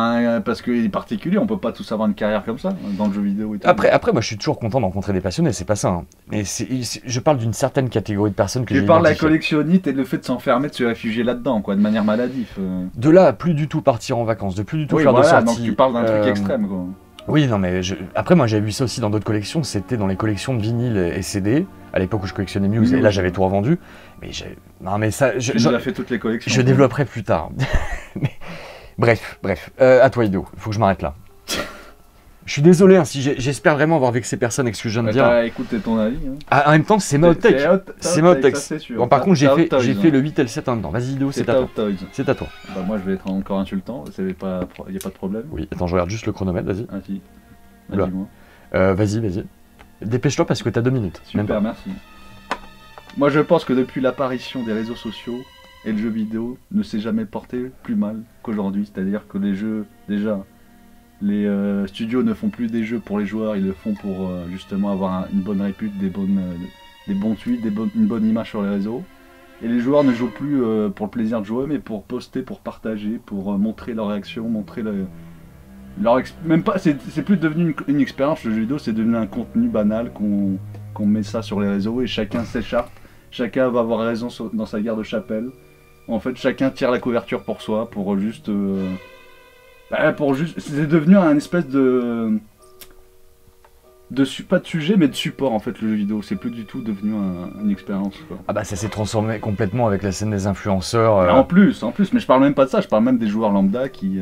Speaker 2: parce qu'il est particulier, on peut pas tous avoir une carrière comme ça dans le jeu vidéo et tout.
Speaker 1: Après moi je suis toujours content de rencontrer des passionnés, c'est pas ça. Hein. Mais je parle d'une certaine catégorie de personnes que j'ai
Speaker 2: identifiées. Tu parles de la collectionnite et le fait de s'enfermer, de se réfugier là-dedans, quoi, de manière maladive.
Speaker 1: De là à plus du tout partir en vacances, de plus du tout faire de sorties.
Speaker 2: Donc tu parles d'un truc extrême, quoi.
Speaker 1: Oui, non mais après moi j'avais vu ça aussi dans d'autres collections, c'était dans les collections de vinyle et CD, à l'époque où je collectionnais Muse, et là j'avais tout revendu. Mais non mais ça,
Speaker 2: tu as fait toutes les collections.
Speaker 1: Je développerai plus tard. Bref, à toi Ido, il faut que je m'arrête là. Je suis désolé, hein, si j'espère vraiment avoir vexé personne avec ce que je viens de dire.
Speaker 2: Écoute, ton avis. Hein.
Speaker 1: En même temps, c'est ma hot tech. C'est ma hot tech. Bon, par contre, j'ai fait le 8 et le 7 en même temps. Vas-y Ido, c'est à toi. C'est à toi.
Speaker 2: Bah, moi, je vais être encore insultant, il n'y a pas de problème.
Speaker 1: Oui, attends, je regarde juste le chronomètre, vas-y.
Speaker 2: Ah si. Dis-moi.
Speaker 1: Vas-y. Dépêche-toi parce que t'as 2 minutes.
Speaker 2: Super, merci. Moi, je pense que depuis l'apparition des réseaux sociaux, et le jeu vidéo ne s'est jamais porté plus mal qu'aujourd'hui. C'est-à-dire que les jeux, déjà, les studios ne font plus des jeux pour les joueurs, ils le font pour justement avoir une bonne répute, des bons tweets, une bonne image sur les réseaux. Et les joueurs ne jouent plus pour le plaisir de jouer, mais pour poster, pour partager, pour montrer leur réaction, montrer même pas, c'est plus devenu une expérience, le jeu vidéo, c'est devenu un contenu banal qu'on met ça sur les réseaux et chacun s'écharpe, chacun va avoir raison dans sa guerre de chapelle. En fait, chacun tire la couverture pour soi, pour juste... c'est devenu un espèce pas de sujet, mais de support, en fait, le jeu vidéo. C'est plus du tout devenu une expérience, quoi.
Speaker 1: Ah bah ça s'est transformé complètement avec la scène des influenceurs.
Speaker 2: En plus, mais je parle même pas de ça, je parle même des joueurs lambda qui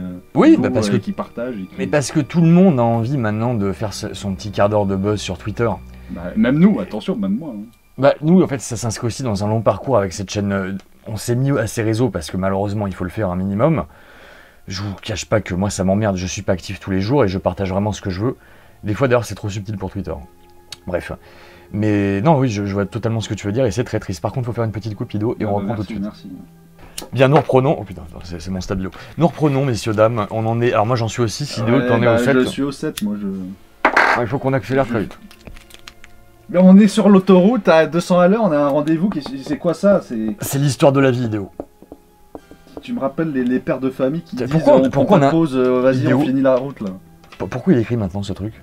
Speaker 2: qui partagent.
Speaker 1: Mais parce que tout le monde a envie maintenant de faire son petit quart d'heure de buzz sur Twitter.
Speaker 2: Bah, même nous, attention, même moi. Hein.
Speaker 1: Bah nous, en fait, ça s'inscrit aussi dans un long parcours avec cette chaîne... On s'est mis à ces réseaux parce que malheureusement, il faut le faire un minimum. Je vous cache pas que moi, ça m'emmerde. Je suis pas actif tous les jours et je partage vraiment ce que je veux. Des fois, d'ailleurs, c'est trop subtil pour Twitter. Bref. Mais non, oui, je vois totalement ce que tu veux dire et c'est très triste. Par contre, il faut faire une petite coupe Ido et on reprend tout de suite.
Speaker 2: Merci.
Speaker 1: Bien, nous reprenons... Oh putain, c'est mon stabilo. Nous reprenons, messieurs, dames. On en est... Alors moi, j'en suis au 6. Ido, t'en es au 7.
Speaker 2: Je suis au 7, moi,
Speaker 1: il faut qu'on accélère très vite.
Speaker 2: Mais on est sur l'autoroute à 200 à l'heure, on a un rendez-vous, c'est quoi ça?
Speaker 1: C'est l'histoire de la vie, Idéo.
Speaker 2: Tu me rappelles les pères de famille qui disent
Speaker 1: pourquoi on a
Speaker 2: pause, vas-y on finit la route là.
Speaker 1: Pourquoi il écrit maintenant ce truc?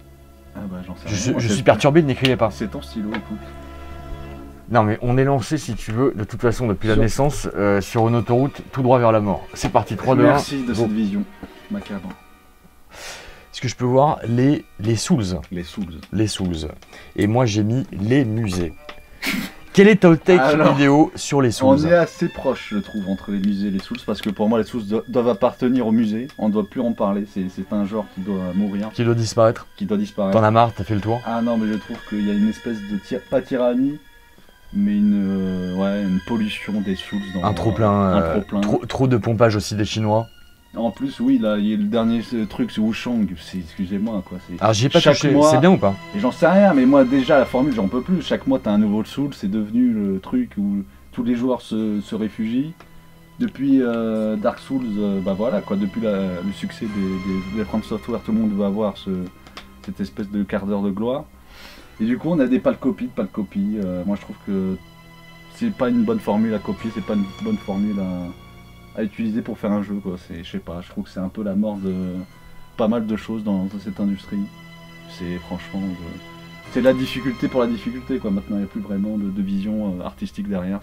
Speaker 2: Ah bah j'en sais rien.
Speaker 1: Je suis perturbé, il n'écrivait pas.
Speaker 2: C'est ton stylo, écoute.
Speaker 1: Non mais on est lancé si tu veux, de toute façon depuis la naissance, sur une autoroute tout droit vers la mort. C'est parti, 3, 2, 1.
Speaker 2: Merci de cette vision macabre.
Speaker 1: Est-ce que je peux voir les Souls? Les Souls. Et moi j'ai mis les musées. Quelle est ta tech vidéo sur les Souls?
Speaker 2: On est assez proche, je trouve, entre les musées et les Souls, parce que pour moi les Souls doivent appartenir au musée. On ne doit plus en parler, c'est un genre qui doit mourir.
Speaker 1: Qui doit disparaître. T'en as marre, t'as fait le tour?
Speaker 2: Ah non, mais je trouve qu'il y a une espèce de pas tyrannie, mais une pollution des Souls.
Speaker 1: Un trop-plein. Trop de pompage aussi des Chinois.
Speaker 2: En plus, oui, là, il y a le dernier truc, c'est Wushang, excusez-moi, quoi.
Speaker 1: Alors, j'y ai pas touché, c'est bien ou pas?
Speaker 2: Et j'en sais rien, mais moi, déjà, la formule, j'en peux plus. Chaque mois, t'as un nouveau Soul, c'est devenu le truc où tous les joueurs se réfugient. Depuis Dark Souls, bah voilà, quoi, depuis le succès des From Software, tout le monde va avoir cette espèce de quart d'heure de gloire. Et du coup, on a des pas de copie. Moi, je trouve que c'est pas une bonne formule à copier, c'est pas une bonne formule à utiliser pour faire un jeu, quoi. Je sais pas, je trouve que c'est un peu la mort de pas mal de choses dans cette industrie. C'est franchement, c'est la difficulté pour la difficulté, quoi. Maintenant, il n'y a plus vraiment de vision artistique derrière.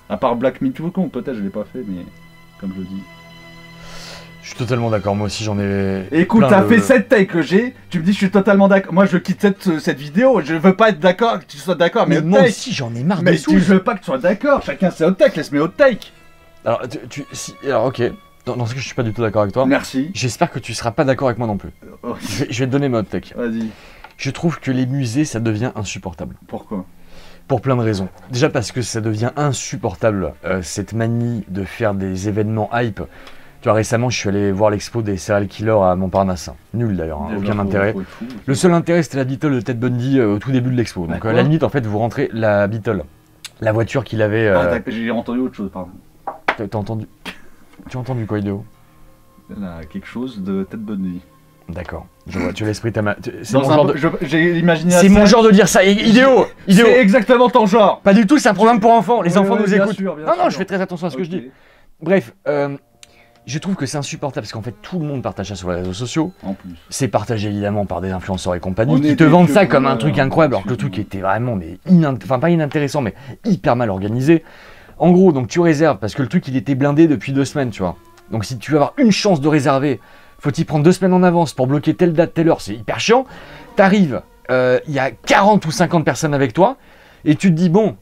Speaker 2: À part Black Myth Wukong, peut-être, je l'ai pas fait, mais comme je dis.
Speaker 1: Je suis totalement d'accord, moi aussi j'en ai.
Speaker 2: Écoute, t'as fait 7 takes que j'ai, tu me dis je suis totalement d'accord. Moi je quitte cette vidéo, je veux pas être d'accord, que tu sois d'accord, mais
Speaker 1: moi aussi j'en ai marre
Speaker 2: mais je veux pas que tu sois d'accord, chacun ses hot takes, laisse mes hot takes.
Speaker 1: Alors, alors ok, dans ce cas je suis pas du tout d'accord avec toi.
Speaker 2: Merci.
Speaker 1: J'espère que tu seras pas d'accord avec moi non plus. Je vais te donner mes hot takes.
Speaker 2: Vas-y.
Speaker 1: Je trouve que les musées ça devient insupportable.
Speaker 2: Pourquoi?
Speaker 1: Pour plein de raisons. Déjà parce que ça devient insupportable, cette manie de faire des événements hype. Tu vois, récemment, je suis allé voir l'expo des serial killers à Montparnasse. Nul d'ailleurs, hein, aucun intérêt. Le seul intérêt, c'était la Beetle de Ted Bundy au tout début de l'expo. Donc, à la limite, en fait, vous rentrez la Beetle, la voiture qu'il avait.
Speaker 2: Ah, j'ai entendu autre chose, pardon.
Speaker 1: T'as entendu? Tu as entendu quoi, Idéo?
Speaker 2: Quelque chose de Ted Bundy.
Speaker 1: D'accord, je vois, tu as l'esprit ta
Speaker 2: C'est mon genre de... J'ai imaginé.
Speaker 1: C'est mon genre de dire ça, Idéo.
Speaker 2: C'est exactement ton genre.
Speaker 1: Pas du tout, c'est un programme pour enfants, les enfants nous écoutent. Non, je fais très attention à ce que je dis. Bref, je trouve que c'est insupportable parce qu'en fait tout le monde partage ça sur les réseaux sociaux.
Speaker 2: En plus.
Speaker 1: C'est partagé évidemment par des influenceurs et compagnie qui te vendent ça comme un truc incroyable alors que le truc était vraiment pas inintéressant mais hyper mal organisé. En gros, donc tu réserves parce que le truc il était blindé depuis 2 semaines, tu vois. Donc si tu veux avoir une chance de réserver, faut t'y prendre 2 semaines en avance pour bloquer telle date, telle heure, c'est hyper chiant. T'arrives, il y a 40 ou 50 personnes avec toi et tu te dis bon,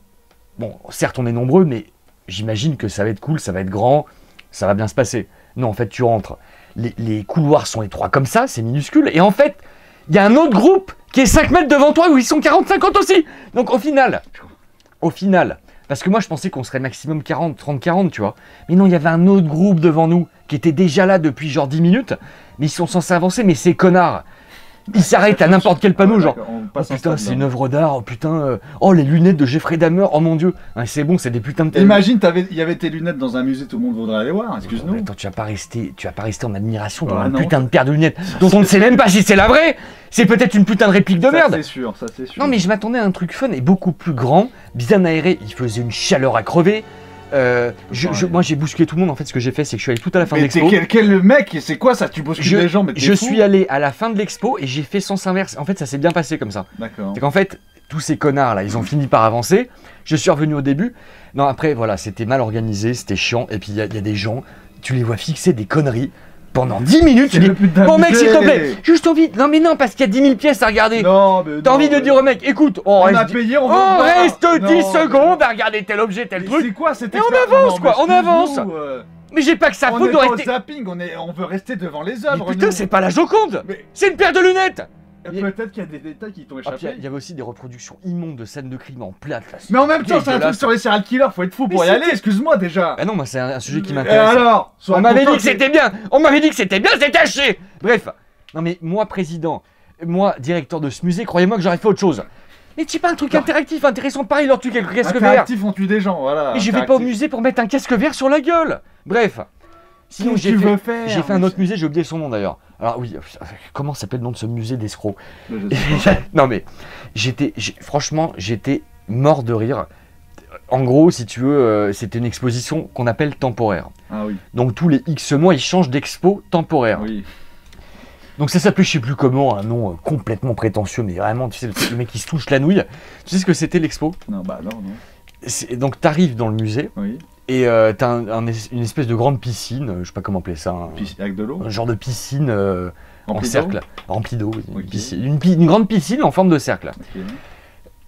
Speaker 1: certes on est nombreux mais j'imagine que ça va être cool, ça va être grand, ça va bien se passer. Non, en fait, tu rentres. Les couloirs sont étroits comme ça, c'est minuscule. Et en fait, il y a un autre groupe qui est 5 mètres devant toi où ils sont 40-50 aussi. Donc au final, parce que moi je pensais qu'on serait maximum 40, 30-40, tu vois. Mais non, il y avait un autre groupe devant nous qui était déjà là depuis genre 10 minutes. Mais ils sont censés avancer, mais ces connards, ils s'arrêtent à n'importe quel panneau, genre oh putain, c'est une œuvre d'art, oh putain, oh les lunettes de Jeffrey Dahmer, oh mon dieu, c'est bon, c'est des putains de.
Speaker 2: Imagine, il y avait tes lunettes dans un musée, tout le monde voudrait aller voir, excuse-nous.
Speaker 1: Attends, tu vas pas rester en admiration dans une putain de paire de lunettes dont on ne sait même pas si c'est la vraie. C'est peut-être une putain de réplique de merde.
Speaker 2: Ça c'est sûr.
Speaker 1: Non mais je m'attendais à un truc fun et beaucoup plus grand, bien aéré, il faisait une chaleur à crever. Moi j'ai bousculé tout le monde. En fait, ce que j'ai fait, c'est que je suis allé tout à la fin de l'expo.
Speaker 2: Mais quel mec, c'est quoi ça? Tu bouscules les gens, mais
Speaker 1: je suis allé à la fin de l'expo et j'ai fait sens inverse. En fait, ça s'est bien passé comme ça.
Speaker 2: D'accord.
Speaker 1: C'est qu'en fait, tous ces connards là, ils ont fini par avancer. Je suis revenu au début. Non, après, voilà, c'était mal organisé, c'était chiant. Et puis il y a des gens, tu les vois fixer des conneries pendant 10 minutes. Tu dis, bon mec, s'il te plaît, juste envie. Non, mais non, parce qu'il y a 10 000 pièces à regarder.
Speaker 2: Non, mais
Speaker 1: t'as envie de dire au mec, écoute, on reste 10 secondes à regarder tel objet, tel truc.
Speaker 2: C'est quoi cette
Speaker 1: expérience? Et on avance, quoi, on avance. Mais j'ai pas que ça foutre de rester.
Speaker 2: Zapping, on veut rester devant les œuvres.
Speaker 1: Mais putain, c'est pas la Joconde, c'est une paire de lunettes.
Speaker 2: Peut-être qu'il y a des détails qui t'ont échappé.
Speaker 1: Il y avait aussi des reproductions immondes de scènes de crime en plate.
Speaker 2: Mais en même temps, c'est un truc sur les serial killers, faut être fou pour y aller, excuse-moi déjà.
Speaker 1: Ah non, moi c'est un sujet qui m'intéresse.
Speaker 2: Et alors,
Speaker 1: on m'avait dit que c'était bien, c'est caché. Bref, non mais moi président, moi directeur de ce musée, croyez-moi que j'aurais fait autre chose. Mais tu sais pas un truc interactif, intéressant, pareil, leur truc avec le casque vert.
Speaker 2: Interactif, on tue des gens, voilà.
Speaker 1: Et je vais pas au musée pour mettre un casque vert sur la gueule. Bref. Sinon j'ai fait un autre musée, j'ai oublié son nom d'ailleurs. Alors oui, comment s'appelle le nom de ce musée d'escrocs? Non mais, franchement, j'étais mort de rire. En gros, si tu veux, c'était une exposition qu'on appelle temporaire.
Speaker 2: Ah oui.
Speaker 1: Donc tous les X mois, ils changent d'expo temporaire.
Speaker 2: Oui.
Speaker 1: Donc ça s'appelait je sais plus comment, un nom complètement prétentieux, mais vraiment, tu sais, le mec qui se touche la nouille. Tu sais ce que c'était l'expo?
Speaker 2: Non, bah non.
Speaker 1: Donc t'arrives dans le musée.
Speaker 2: Oui.
Speaker 1: Et t'as une espèce de grande piscine, je sais pas comment appeler ça.
Speaker 2: Avec de l'eau?
Speaker 1: Un genre de piscine en cercle, remplie d'eau.
Speaker 2: Okay.
Speaker 1: Une grande piscine en forme de cercle.
Speaker 2: Okay.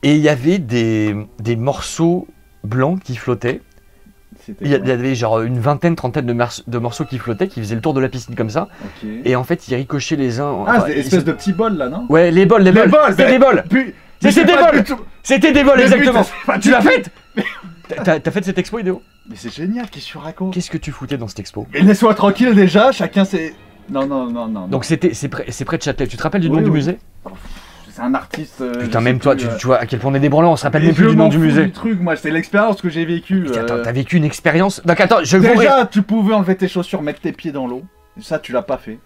Speaker 1: Et il y avait des morceaux blancs qui flottaient. Il y avait genre une vingtaine, trentaine de morceaux qui flottaient, qui faisaient le tour de la piscine comme ça.
Speaker 2: Okay.
Speaker 1: Et en fait, ils ricochaient les uns.
Speaker 2: Ah, c'est des espèces de petits bols là, non?
Speaker 1: Ouais, les bols. C'était des bols. C'était des bols, exactement. Tu l'as faite? T'as fait cette expo, Idéo?
Speaker 2: Mais c'est génial, qu'est-ce que tu racontes?
Speaker 1: Qu'est-ce que tu foutais dans cette expo?
Speaker 2: Mais laisse-moi tranquille déjà, chacun c'est... Non.
Speaker 1: Donc c'est près de Châtelet. Tu te rappelles du nom du musée?
Speaker 2: C'est un artiste...
Speaker 1: Putain, même toi, tu vois à quel point on est des branleurs, on se rappelle même plus du nom du musée.
Speaker 2: Moi, c'est l'expérience que j'ai vécue.
Speaker 1: Attends, t'as vécu une expérience? Donc attends,
Speaker 2: Déjà, tu pouvais enlever tes chaussures, mettre tes pieds dans l'eau. Ça, tu l'as pas fait.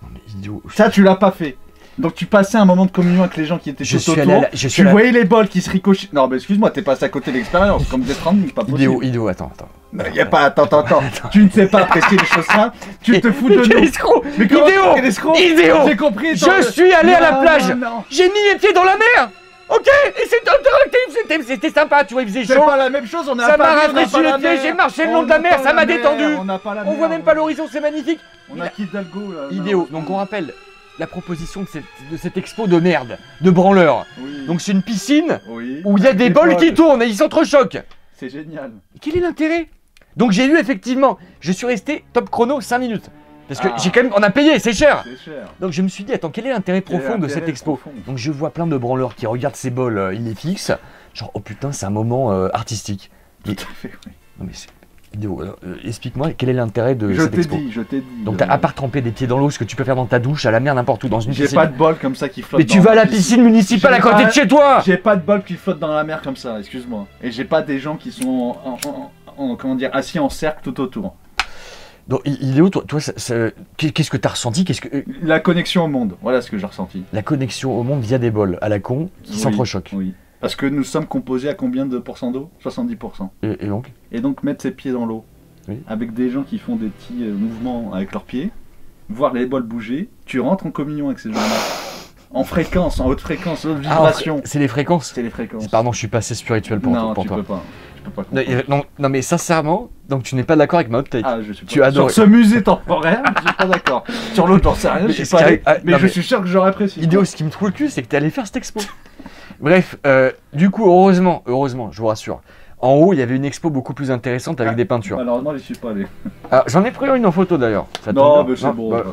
Speaker 1: Non mais idiot.
Speaker 2: Ça, tu l'as pas fait. Donc tu passais un moment de communion avec les gens qui étaient tout autour. Tu voyais les bols qui se ricochaient. Non mais excuse-moi, t'es passé à côté de l'expérience, comme Death Stranding, pas possible.
Speaker 1: Idéo, attends.
Speaker 2: Non, y a pas, attends. Tu ne sais pas apprécier les choses simples. Tu te fous de nous.
Speaker 1: Quel escroc!
Speaker 2: Mais
Speaker 1: Idéo!
Speaker 2: J'ai compris.
Speaker 1: Je suis allé à la plage. J'ai mis les pieds dans la mer. Ok, et c'est interactif, c'était sympa, tu vois, il faisait chaud.
Speaker 2: C'est pas la même chose, on a
Speaker 1: ça
Speaker 2: pas
Speaker 1: m'a rafraîchi les pieds, j'ai marché le long de la mer, ça m'a détendu. On voit même pas l'horizon, c'est magnifique.
Speaker 2: On a Hidalgo là.
Speaker 1: Idéo, donc on rappelle la proposition de cette expo de merde, de branleur.
Speaker 2: Oui.
Speaker 1: Donc c'est une piscine
Speaker 2: oui.
Speaker 1: où il y a des bols qui tournent et ils s'entrechoquent.
Speaker 2: C'est génial.
Speaker 1: Quel est l'intérêt? Donc j'ai lu effectivement, je suis resté top chrono 5 minutes. Parce que j'ai quand même, on a payé, c'est cher. Donc je me suis dit, attends, quel est l'intérêt profond de cette expo? Donc je vois plein de branleurs qui regardent ces bols, ils les fixent. Genre, oh putain, c'est un moment artistique.
Speaker 2: Tout à fait, oui.
Speaker 1: Non mais c'est... Idéo, explique-moi, quel est l'intérêt de cette expo?
Speaker 2: Je t'ai dit.
Speaker 1: Donc à part tremper des pieds dans l'eau, ce que tu peux faire dans ta douche, à la mer, n'importe où, dans une piscine.
Speaker 2: J'ai pas de bol comme ça qui flotte.
Speaker 1: Mais tu vas à la piscine municipale à côté de chez toi.
Speaker 2: J'ai pas de bol qui flotte dans la mer comme ça, excuse-moi. Et j'ai pas des gens qui sont comment dire, assis en cercle tout autour.
Speaker 1: Donc, Idéo, toi qu'est-ce que t'as ressenti?
Speaker 2: La connexion au monde, voilà ce que j'ai ressenti.
Speaker 1: La connexion au monde via des bols à la con qui s'entrechoquent.
Speaker 2: Oui. Parce que nous sommes composés à combien de pourcents d'eau? 70%. Et donc mettre ses pieds dans l'eau, avec des gens qui font des petits mouvements avec leurs pieds, voir les bols bouger, tu rentres en communion avec ces gens-là. En fréquence, en haute fréquence, haute vibration.
Speaker 1: C'est les fréquences?
Speaker 2: C'est les fréquences.
Speaker 1: Pardon, je suis pas assez spirituel pour toi.
Speaker 2: Non, tu peux pas.
Speaker 1: Non, mais sincèrement, donc tu n'es pas d'accord avec ma hot take?
Speaker 2: Ah, je suis pas d'accord. Sur ce musée temporaire, je suis pas d'accord. Sur l'autre, j'en sais rien, je suis pas allé, mais je suis sûr que j'aurais apprécié.
Speaker 1: Idéo, ce qui me trouve le cul, c'est que t'es allé faire cette expo. Bref, du coup, heureusement, je vous rassure. En haut, il y avait une expo beaucoup plus intéressante avec des peintures.
Speaker 2: Malheureusement, j'y suis pas allé.
Speaker 1: J'en ai pris une en photo d'ailleurs.
Speaker 2: Non, mais c'est bon.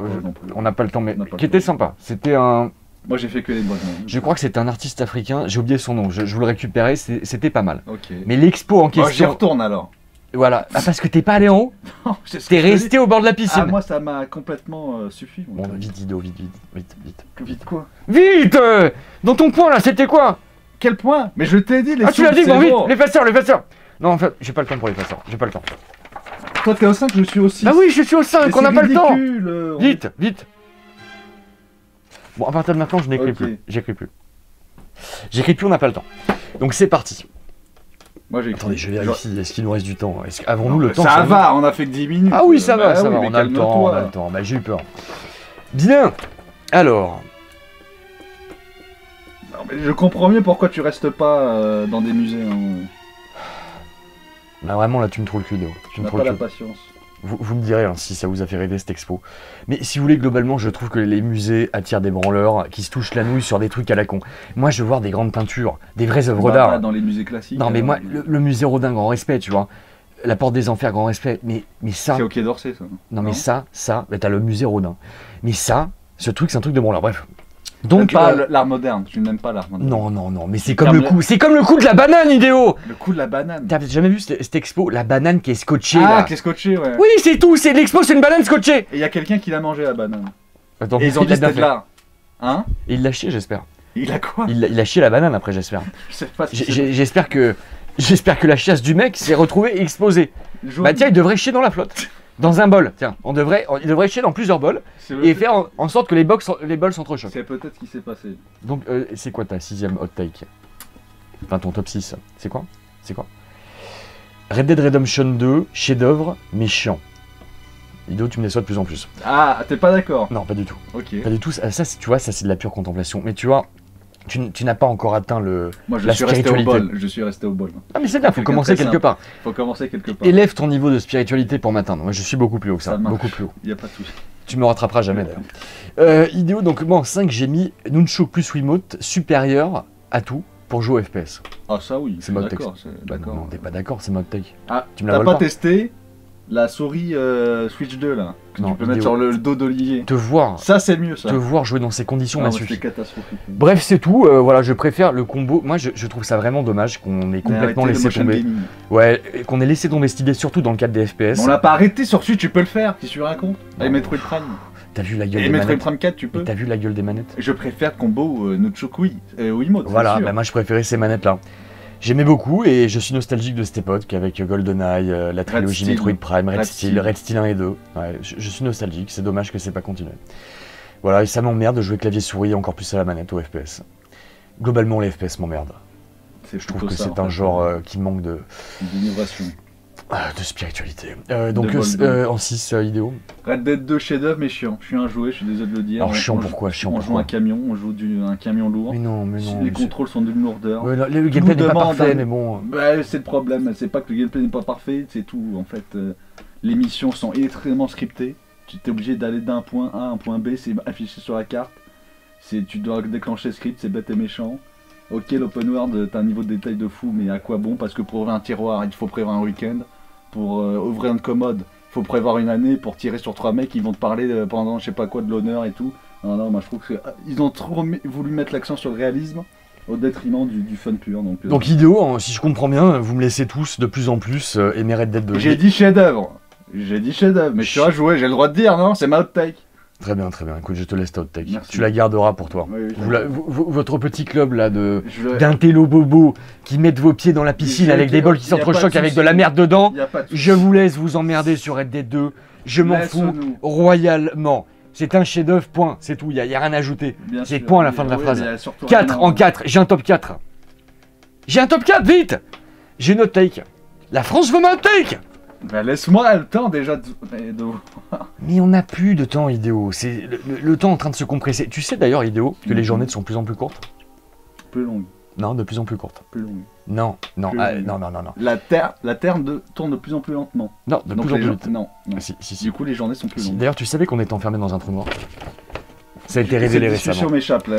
Speaker 1: On n'a pas le temps, mais qui était sympa. C'était un...
Speaker 2: Moi, j'ai fait que les bonnes.
Speaker 1: Je crois que c'était un artiste africain, j'ai oublié son nom, je vous le récupérais, c'était pas mal.
Speaker 2: Ok.
Speaker 1: Mais l'expo en question...
Speaker 2: Moi, j'y retourne alors.
Speaker 1: Voilà. Ah, parce que t'es pas allé en haut?
Speaker 2: Non,
Speaker 1: t'es resté au bord de la piscine.
Speaker 2: Ah, moi, ça m'a complètement suffi.
Speaker 1: Bon, vite, Ido, vite.
Speaker 2: Vite quoi?
Speaker 1: Vite Dans ton point là, c'était quoi?
Speaker 2: Quel point? Mais je t'ai dit, les
Speaker 1: tu l'as dit, bon, vite, les passeurs. Non, en fait, j'ai pas le temps pour les passeurs, j'ai pas le temps.
Speaker 2: Toi, t'es au 5, je suis au 6.
Speaker 1: Bah oui, je suis au 5, on n'a pas le temps. Vite. Bon, à partir de maintenant, je n'écris plus. J'écris plus, on n'a pas le temps. Donc c'est parti.
Speaker 2: Moi j'ai écrit.
Speaker 1: Attendez, je vérifie, est-ce qu'il nous reste du temps? Avons-nous le temps?
Speaker 2: Ça va, on a fait que 10 minutes.
Speaker 1: Ah oui, ça va, on a le temps. Bah, j'ai eu peur. Bien, alors...
Speaker 2: Non, mais je comprends mieux pourquoi tu restes pas dans des musées. Hein.
Speaker 1: Bah vraiment, là, tu me trouves le cul, Léo.
Speaker 2: Tu n'as pas la patience.
Speaker 1: Vous me direz si ça vous a fait rêver cette expo. Mais si vous voulez, globalement, je trouve que les musées attirent des branleurs qui se touchent la nouille sur des trucs à la con. Moi, je veux voir des grandes peintures, des vraies œuvres d'art.
Speaker 2: Pas dans les musées classiques.
Speaker 1: Non, mais moi, le musée Rodin, grand respect, tu vois. La Porte des Enfers, grand respect. Mais ça...
Speaker 2: C'est au Quai d'Orsay, ça.
Speaker 1: Non, mais ça, bah, t'as le musée Rodin. Mais ça, ce truc, c'est un truc de branleur. Bref. Donc
Speaker 2: pas l'art moderne, tu n'aimes pas l'art moderne.
Speaker 1: Non, mais c'est comme le coup, de la banane, Idéo.
Speaker 2: Le coup de la banane.
Speaker 1: T'as jamais vu cette expo, la banane qui est scotchée
Speaker 2: là?
Speaker 1: Ah,
Speaker 2: qui est scotchée, ouais.
Speaker 1: Oui, c'est tout, c'est l'expo, c'est une banane scotchée.
Speaker 2: Et il y a quelqu'un qui l'a mangé la banane.
Speaker 1: Attends,
Speaker 2: et ils ont dit c'était de l'art. Hein?
Speaker 1: Et il l'a chié, j'espère.
Speaker 2: Il a quoi?
Speaker 1: Il a chié la banane après, j'espère.
Speaker 2: Je sais pas.
Speaker 1: J'espère que la chiasse du mec s'est retrouvée et explosée. Bah tiens, il devrait chier dans la flotte. Dans un bol, tiens, il devrait chier dans plusieurs bols et faire en sorte que les bols s'entrechoquent.
Speaker 2: C'est peut-être ce qui s'est passé.
Speaker 1: Donc, c'est quoi ta 6ème hot take? Enfin, ton top 6, c'est quoi? Red Dead Redemption 2, chef-d'œuvre, mais chiant. Ido, tu me déçois de plus en plus.
Speaker 2: Ah, t'es pas d'accord?
Speaker 1: Non, pas du tout.
Speaker 2: Ok.
Speaker 1: Pas du tout, ça tu vois, ça c'est de la pure contemplation. Mais tu vois, tu n'as pas encore atteint la spiritualité.
Speaker 2: Je suis resté au bol.
Speaker 1: Ah mais c'est bien, faut commencer quelque part. Élève ton niveau de spiritualité pour m'atteindre. Moi je suis beaucoup plus haut que ça, beaucoup plus haut.
Speaker 2: Y a pas de souci.
Speaker 1: Tu me rattraperas jamais d'ailleurs. Idéo, donc moi en 5 j'ai mis Nunchuk plus Wiimote supérieur à tout pour jouer au FPS.
Speaker 2: Ah ça oui,
Speaker 1: c'est mode
Speaker 2: d'accord.
Speaker 1: Non, t'es pas d'accord, c'est mode take.
Speaker 2: Ah, tu me l'as pas testé la souris Switch 2 là, que tu peux mettre sur le dos d'Olivier.
Speaker 1: Te voir.
Speaker 2: Ça c'est mieux ça.
Speaker 1: Te voir jouer dans ces conditions m'a suffi.
Speaker 2: C'est catastrophique.
Speaker 1: Bref, c'est tout. Voilà, je préfère le combo. Moi, je trouve ça vraiment dommage qu'on ait complètement laissé tomber. Ouais, qu'on ait laissé tomber cette idée, surtout dans le cadre des FPS.
Speaker 2: On l'a pas arrêté sur Switch, tu peux le faire. Qu'est-ce que tu racontes? Avec Metroid Prime.
Speaker 1: T'as vu la gueule
Speaker 2: des
Speaker 1: manettes?
Speaker 2: Et Metroid Prime 4, tu peux.
Speaker 1: T'as vu la gueule des manettes?
Speaker 2: Je préfère combo Nunchuk Wiimote.
Speaker 1: Voilà, bah moi je préférais ces manettes là. J'aimais beaucoup et je suis nostalgique de cette époque avec GoldenEye, la trilogie Metroid Prime, Red Steel 1 et 2. Ouais, je suis nostalgique, c'est dommage que c'est pas continué. Voilà, et ça m'emmerde de jouer clavier souris encore plus à la manette au FPS. Globalement, les FPS m'emmerdent. Je trouve que c'est un genre qui manque
Speaker 2: d'innovation.
Speaker 1: De spiritualité. En 6 idéaux.
Speaker 2: Red Dead 2 chef-d'œuvre, mais chiant. Je suis un jouet, je suis désolé de le dire.
Speaker 1: Alors chiant pourquoi?
Speaker 2: On joue un camion, on joue un camion lourd.
Speaker 1: Mais non.
Speaker 2: Les contrôles sont d'une lourdeur.
Speaker 1: Ouais, le gameplay n'est pas parfait, mais bon.
Speaker 2: Bah, c'est le problème, c'est pas que le gameplay n'est pas parfait, c'est tout. En fait, les missions sont extrêmement scriptées. Tu es obligé d'aller d'un point A à un point B, c'est affiché sur la carte. Tu dois déclencher le script, c'est bête et méchant. Ok, l'open world, t'as un niveau de détail de fou, mais à quoi bon? Parce que pour ouvrir un tiroir, il faut prévoir un week-end. Pour ouvrir une commode, il faut prévoir une année. Pour tirer sur 3 mecs, ils vont te parler pendant je sais pas quoi de l'honneur et tout. Non, moi je trouve qu'ils ont trop voulu mettre l'accent sur le réalisme au détriment du fun pur. Donc
Speaker 1: idéaux, hein, si je comprends bien, vous me laissez tous de plus en plus aimer Red Dead 2.
Speaker 2: J'ai dit chef-d'œuvre, mais je suis à jouer, j'ai le droit de dire, non? C'est ma hot take.
Speaker 1: Très bien. Écoute, je te laisse ta hot take. Tu la garderas pour toi.
Speaker 2: Oui,
Speaker 1: votre petit club là d'intello bobo qui mettent vos pieds dans la piscine avec des bols qui s'entrechoquent avec de la merde dedans. Je vous laisse vous emmerder sur Red Dead 2. Je m'en fous royalement. C'est un chef-d'œuvre, point. C'est tout. Il y a rien à ajouter. C'est point à la fin de la phrase. 4 en 4. J'ai un top 4. J'ai un top 4, vite. J'ai une hot take. La France veut ma hot take.
Speaker 2: Bah laisse-moi le temps déjà de...
Speaker 1: Mais on n'a plus de temps, Idéo. C'est le temps est en train de se compresser. Tu sais d'ailleurs, Idéo, que les journées sont de plus en plus courtes?
Speaker 2: Plus longues.
Speaker 1: Non, de plus en plus courtes.
Speaker 2: Plus longues.
Speaker 1: Non. Non.
Speaker 2: La Terre tourne de plus en plus lentement.
Speaker 1: Non, de plus en plus vite.
Speaker 2: Non.
Speaker 1: Si.
Speaker 2: Du coup, les journées sont plus longues.
Speaker 1: D'ailleurs, tu savais qu'on était enfermé dans un trou noir? Ça a été révélé récemment.
Speaker 2: Cette discussion m'échappe là.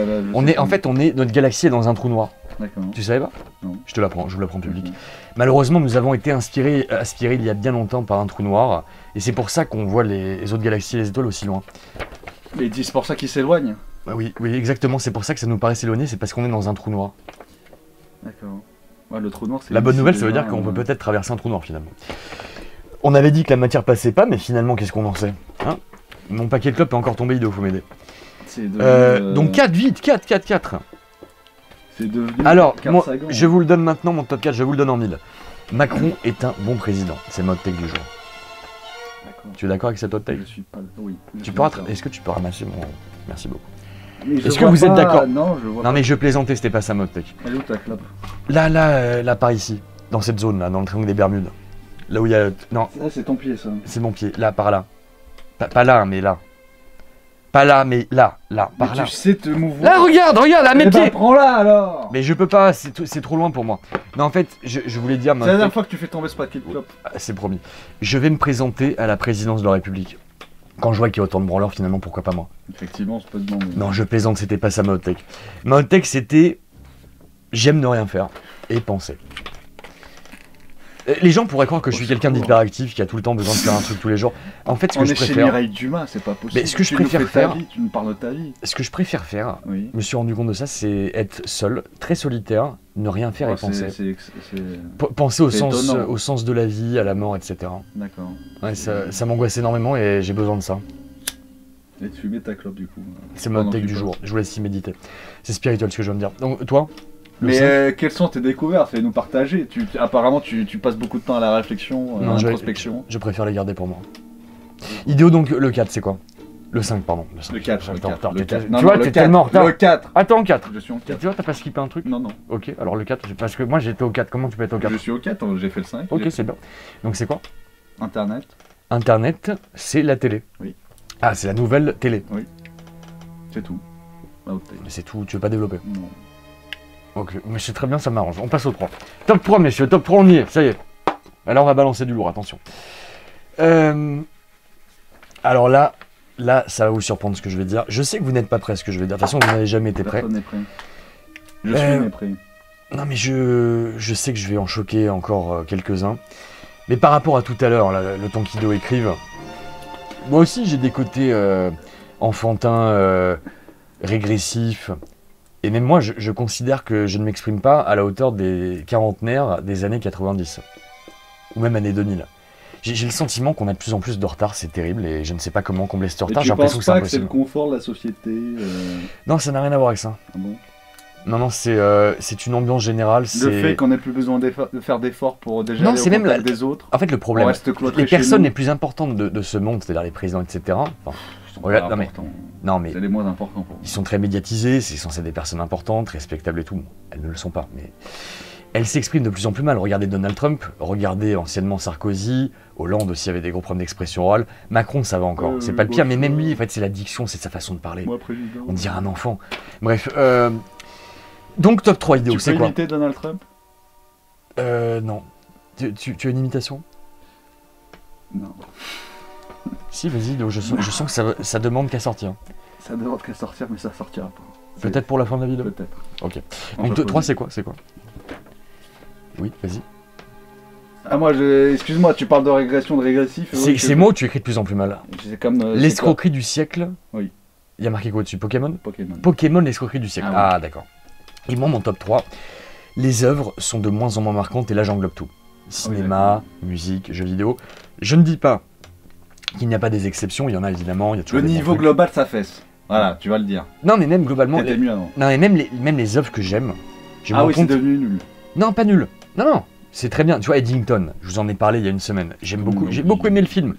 Speaker 1: Notre galaxie est dans un trou noir.
Speaker 2: D'accord.
Speaker 1: Tu savais pas?
Speaker 2: Non.
Speaker 1: Je vous l'apprends public. Malheureusement, nous avons été aspirés il y a bien longtemps par un trou noir, et c'est pour ça qu'on voit les autres galaxies et les étoiles aussi loin.
Speaker 2: Mais c'est pour ça qu'ils s'éloignent.
Speaker 1: Oui, exactement, c'est pour ça que ça nous paraît s'éloigner, c'est parce qu'on est dans un trou noir.
Speaker 2: D'accord. Ouais, le trou noir, c'est...
Speaker 1: La bonne nouvelle, ça veut dire qu'on peut peut-être traverser un trou noir finalement. On avait dit que la matière passait pas, mais finalement, qu'est-ce qu'on en sait, hein? Mon paquet de clopes est encore tombé, il faut m'aider. Donc 4, vite, 4. Alors, moi, je vous le donne maintenant, mon top 4, je vous le donne en 1000. Macron est un bon président, c'est ma hot take du jour. Tu es d'accord avec cette hot take?
Speaker 2: Je suis pas... Oui.
Speaker 1: Est-ce que tu peux ramasser mon... Merci beaucoup.
Speaker 2: Est-ce que vous êtes d'accord? Non, je vois pas.
Speaker 1: Non, mais je plaisantais, c'était pas ça ma hot take.
Speaker 2: Elle est où ta clope?
Speaker 1: Là, par ici, dans cette zone là, dans le triangle des Bermudes. Là où il y a... Non.
Speaker 2: Ça, c'est ton pied, ça.
Speaker 1: C'est mon pied, là, par là. Pas là, mais là. Pas là, mais là, par là.
Speaker 2: Tu sais te mouvoir.
Speaker 1: Là, regarde, à mes pieds.
Speaker 2: Prends-la alors.
Speaker 1: Mais je peux pas, c'est trop loin pour moi. Non, en fait, je voulais dire...
Speaker 2: C'est la dernière fois que tu fais tomber ce paquet de clopes.
Speaker 1: C'est promis. Je vais me présenter à la présidence de la République. Quand je vois qu'il y a autant de branleurs, finalement, pourquoi pas moi?
Speaker 2: Effectivement, c'est pas de demander.
Speaker 1: Non, je plaisante, c'était pas ça ma hot take. Ma hot take, c'était... J'aime ne rien faire et penser. Les gens pourraient croire que je suis quelqu'un d'hyperactif qui a tout le temps besoin de faire un truc tous les jours. En fait, ce que je préfère...
Speaker 2: On est chez Mireille Dumas, c'est pas possible.
Speaker 1: Mais ce que je préfère faire...
Speaker 2: Tu nous parles de ta vie.
Speaker 1: Ce que je préfère faire,
Speaker 2: oui.
Speaker 1: Je me suis rendu compte de ça, c'est être seul, très solitaire, ne rien faire et penser. Penser au sens de la vie, à la mort, etc.
Speaker 2: D'accord.
Speaker 1: Ouais, ça m'angoisse énormément et j'ai besoin de ça.
Speaker 2: Et de fumer ta clope du coup.
Speaker 1: C'est ma hot take du jour, je vous laisse y méditer. C'est spirituel ce que je viens de dire. Donc toi?
Speaker 2: Mais quelles sont tes découvertes? Fais-nous partager. Apparemment, tu passes beaucoup de temps à la réflexion, à l'introspection.
Speaker 1: Je préfère les garder pour moi. Idéo, donc le 4, c'est quoi? Le 5, pardon.
Speaker 2: Le 4.
Speaker 1: Tu vois, t'es tellement en retard.
Speaker 2: Le 4.
Speaker 1: Attends, 4.
Speaker 2: Je suis en 4.
Speaker 1: Tu vois, t'as pas skippé un truc?
Speaker 2: Non.
Speaker 1: Ok, alors le 4, parce que moi j'étais au 4. Comment tu peux être au 4?
Speaker 2: Je suis au 4, j'ai fait le 5.
Speaker 1: Ok, c'est bien. Donc c'est quoi?
Speaker 2: Internet.
Speaker 1: Internet, c'est la télé.
Speaker 2: Oui.
Speaker 1: Ah, c'est la nouvelle télé.
Speaker 2: Oui. C'est tout.
Speaker 1: C'est tout, tu veux pas développer?
Speaker 2: Non.
Speaker 1: Ok, mais c'est très bien, ça m'arrange. On passe au 3. Top 3, messieurs, top 3, on y est, ça y est. Alors on va balancer du lourd, attention. Alors là, ça va vous surprendre ce que je vais dire. Je sais que vous n'êtes pas prêts à ce que je vais dire. De toute façon, vous n'avez jamais été prêts.
Speaker 2: Personne n'est prêt. Je suis prêt.
Speaker 1: Non, mais je sais que je vais en choquer encore quelques-uns. Mais par rapport à tout à l'heure, le temps qu'Ido écrive, moi aussi j'ai des côtés enfantins, régressifs. Et même moi, je considère que je ne m'exprime pas à la hauteur des quarantenaires des années 90. Ou même années 2000. J'ai le sentiment qu'on a de plus en plus de retard, c'est terrible, et je ne sais pas comment combler ce retard. J'ai l'impression que c'est impossible.
Speaker 2: Tu penses pas que c'est le confort de la société
Speaker 1: Non, ça n'a rien à voir avec ça.
Speaker 2: Ah bon?
Speaker 1: Non, c'est une ambiance générale.
Speaker 2: Le fait qu'on n'ait plus besoin de faire d'efforts pour déjà aller au contact des autres.
Speaker 1: En fait, le problème, les personnes les plus importantes de ce monde, c'est-à-dire les présidents, etc. Enfin, regarde, non, mais
Speaker 2: c'est les moins importants pour
Speaker 1: ils sont très médiatisés, c'est censé être des personnes importantes, respectables et tout. Bon, elles ne le sont pas, mais... elle s'exprime de plus en plus mal. Regardez Donald Trump, regardez anciennement Sarkozy, Hollande aussi avait des gros problèmes d'expression orale. Macron, ça va encore, c'est pas le pire, mais même lui, en fait, c'est la diction, c'est sa façon de parler. On dirait un enfant. Bref, donc top 3 idéaux, c'est quoi?
Speaker 2: Tu peux imiter Donald Trump?
Speaker 1: Non. Tu as une imitation?
Speaker 2: Non.
Speaker 1: Si, vas-y, je sens que ça demande qu'à sortir.
Speaker 2: Ça demande qu'à sortir, mais ça sortira pas.
Speaker 1: Peut-être pour la fin de la vidéo?
Speaker 2: Peut-être.
Speaker 1: Ok. Donc 3, c'est quoi? Oui, vas-y.
Speaker 2: Ah moi, excuse-moi, tu parles de régression, de régressif.
Speaker 1: C'est moi ou tu écris de plus en plus mal?
Speaker 2: C'est comme...
Speaker 1: L'escroquerie du siècle.
Speaker 2: Oui.
Speaker 1: Il y a marqué quoi dessus? Pokémon?
Speaker 2: Pokémon,
Speaker 1: l'escroquerie du siècle. Ah d'accord. Et moi, mon top 3, les œuvres sont de moins en moins marquantes et là j'englobe tout. Cinéma, musique, jeux vidéo. Je ne dis pas qu'il n'y a pas des exceptions, il y en a évidemment. Il y a toujours
Speaker 2: le niveau global, ça fesse. Voilà, tu vas le dire.
Speaker 1: Non mais même globalement...
Speaker 2: C'était mieux avant.
Speaker 1: Non mais même les œuvres que j'aime...
Speaker 2: Ah oui, c'est devenu nul.
Speaker 1: Non, pas nul. Non, c'est très bien. Tu vois, Eddington, je vous en ai parlé il y a une semaine. J'ai beaucoup aimé le film.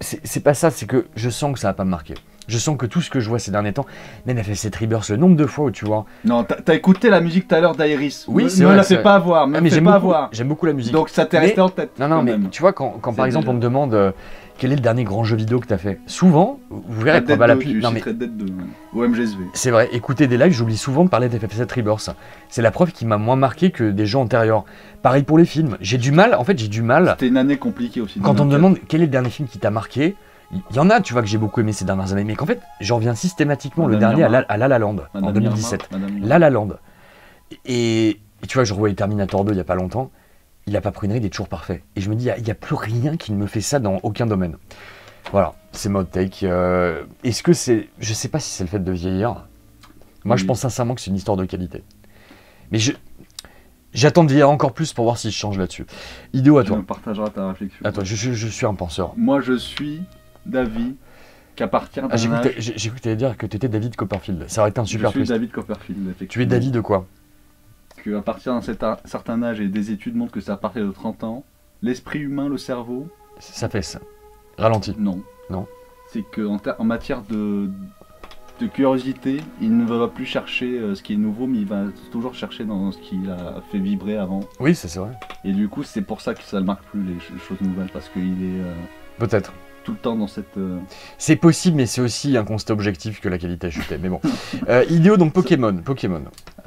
Speaker 1: C'est pas ça, c'est que je sens que ça va pas me marquer. Je sens que tout ce que je vois ces derniers temps, même FF7 Rebirth, le nombre de fois où tu vois...
Speaker 2: Non, t'as écouté la musique tout à l'heure d'Iris.
Speaker 1: Oui, c'est vrai.
Speaker 2: Ne la fais pas avoir, mais
Speaker 1: j'aime beaucoup la musique.
Speaker 2: Donc ça t'est resté en tête.
Speaker 1: Non, mais tu vois, quand par exemple on me demande quel est le dernier grand jeu vidéo que t'as fait, souvent, vous verrez,
Speaker 2: Red Dead 2, ou MGSV.
Speaker 1: C'est vrai, écoutez des lives, j'oublie souvent de parler d'FF7 Rebirth. C'est la preuve qui m'a moins marqué que des jeux antérieurs. Pareil pour les films, j'ai du mal.
Speaker 2: C'était une année compliquée aussi.
Speaker 1: Quand on me demande quel est le dernier film qui t'a marqué, il y en a, tu vois, que j'ai beaucoup aimé ces dernières années, mais qu'en fait, j'en reviens systématiquement le dernier à La La Land, en 2017. La La Land. Et tu vois, je revoyais Terminator 2 il y a pas longtemps, il a pas pris une ride, il est toujours parfait. Et je me dis, il n'y a plus rien qui ne me fait ça dans aucun domaine. Voilà, c'est mon take. Est-ce que c'est... Je sais pas si c'est le fait de vieillir. Moi, je pense sincèrement que c'est une histoire de qualité. Mais j'attends de vieillir encore plus pour voir si je change là-dessus. Idéo à toi.
Speaker 2: Tu partageras ta réflexion.
Speaker 1: À toi, je suis un penseur.
Speaker 2: Moi, je suis d'avis qu'à partir d'un âge...
Speaker 1: J'ai cru que tu allais dire que tu étais David Copperfield. Ça aurait été un super twist.
Speaker 2: Je suis David Copperfield, effectivement.
Speaker 1: Tu es David de quoi?
Speaker 2: Qu'à partir d'un certain âge, et des études montrent que c'est à partir de 30 ans, l'esprit humain, le cerveau...
Speaker 1: Ça fait ça. Ralenti.
Speaker 2: Non. C'est qu'en matière de curiosité, il ne va plus chercher ce qui est nouveau, mais il va toujours chercher dans ce qu'il a fait vibrer avant.
Speaker 1: Oui, c'est vrai.
Speaker 2: Et du coup, c'est pour ça que ça ne marque plus les choses nouvelles, parce qu'il est...
Speaker 1: Peut-être.
Speaker 2: Tout le temps dans cette...
Speaker 1: C'est possible, mais c'est aussi un constat objectif que la qualité a chuté. Mais bon. Idéo, donc Pokémon.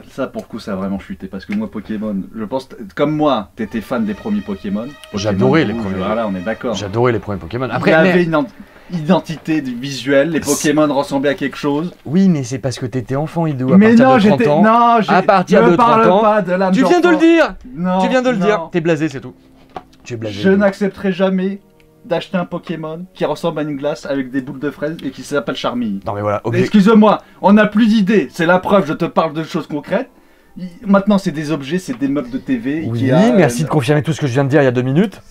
Speaker 2: Ça, pour le coup, ça a vraiment chuté. Parce que moi, Pokémon, je pense... Comme moi, t'étais fan des premiers Pokémon.
Speaker 1: J'adorais les premiers.
Speaker 2: Voilà, on est d'accord.
Speaker 1: J'adorais les premiers Pokémon. Après,
Speaker 2: il y avait une identité visuelle. Les Pokémon ressemblaient à quelque chose.
Speaker 1: Oui, mais c'est parce que t'étais enfant, Idéo. À partir de 30 ans.
Speaker 2: Non,
Speaker 1: à partir de 30 ans.
Speaker 2: Pas de l'âme
Speaker 1: tu viens de le dire.
Speaker 2: Non,
Speaker 1: tu viens de le dire. T'es blasé, c'est tout. Tu es blasé.
Speaker 2: Je n'accepterai jamais d'acheter un Pokémon qui ressemble à une glace avec des boules de fraises et qui s'appelle Charmille.
Speaker 1: Non mais voilà.
Speaker 2: Excuse-moi, on n'a plus d'idées. C'est la preuve, je te parle de choses concrètes. Maintenant, c'est des objets, c'est des meubles de TV.
Speaker 1: Oui, merci de confirmer tout ce que je viens de dire il y a 2 minutes.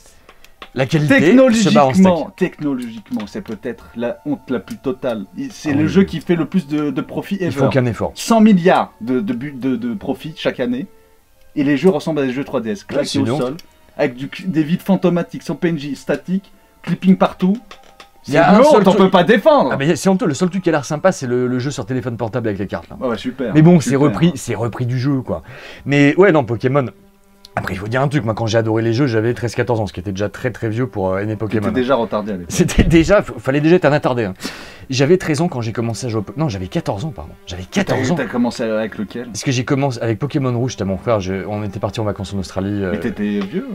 Speaker 1: La qualité se bat en steak.
Speaker 2: Technologiquement, c'est peut-être la honte la plus totale. C'est le jeu qui fait le plus de profit ever.
Speaker 1: Il faut aucun effort.
Speaker 2: 100 milliards de profit chaque année. Et les jeux ressemblent à des jeux 3DS, claqués au sol, avec des vides fantomatiques, sans PNJ statique, clipping partout. C'est honte, on peut pas défendre.
Speaker 1: Ah mais c'est honteux, le seul truc qui a l'air sympa c'est le jeu sur téléphone portable avec les cartes là.
Speaker 2: Ouais, super.
Speaker 1: Mais bon, c'est repris du jeu quoi. Mais ouais, non, Pokémon. Après, il faut dire un truc, moi quand j'ai adoré les jeux, j'avais 13-14 ans, ce qui était déjà très très vieux pour aimer Pokémon.
Speaker 2: C'était déjà retardé à l'époque.
Speaker 1: C'était déjà, fallait déjà être un attardé. Hein. J'avais 13 ans quand j'ai commencé à jouer Non, j'avais 14 ans, pardon. J'avais 14 ans.
Speaker 2: T'as commencé avec lequel?
Speaker 1: Parce que j'ai commencé avec Pokémon Rouge, c'était mon frère, on était partis en vacances en Australie.
Speaker 2: Mais t'étais vieux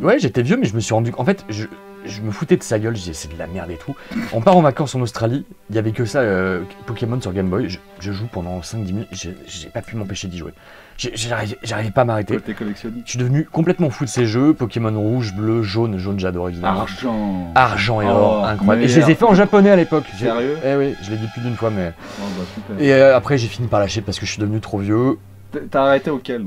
Speaker 1: Ouais, j'étais vieux, mais je me suis rendu... En fait, je me foutais de sa gueule, je disais c'est de la merde et tout. On part en vacances en Australie, il y avait que ça, Pokémon sur Game Boy, je joue pendant 5-10 minutes, j'ai pas pu m'empêcher d'y jouer. J'arrivais pas à m'arrêter. Je suis devenu complètement fou de ces jeux, Pokémon rouge, bleu, jaune j'adore évidemment. Argent et or, incroyable. Et je les ai fait en japonais à l'époque.
Speaker 2: Sérieux?
Speaker 1: Eh oui, je l'ai dit plus d'une fois, mais...
Speaker 2: Oh, bah, super.
Speaker 1: Et après j'ai fini par lâcher parce que je suis devenu trop vieux.
Speaker 2: T'as arrêté auquel?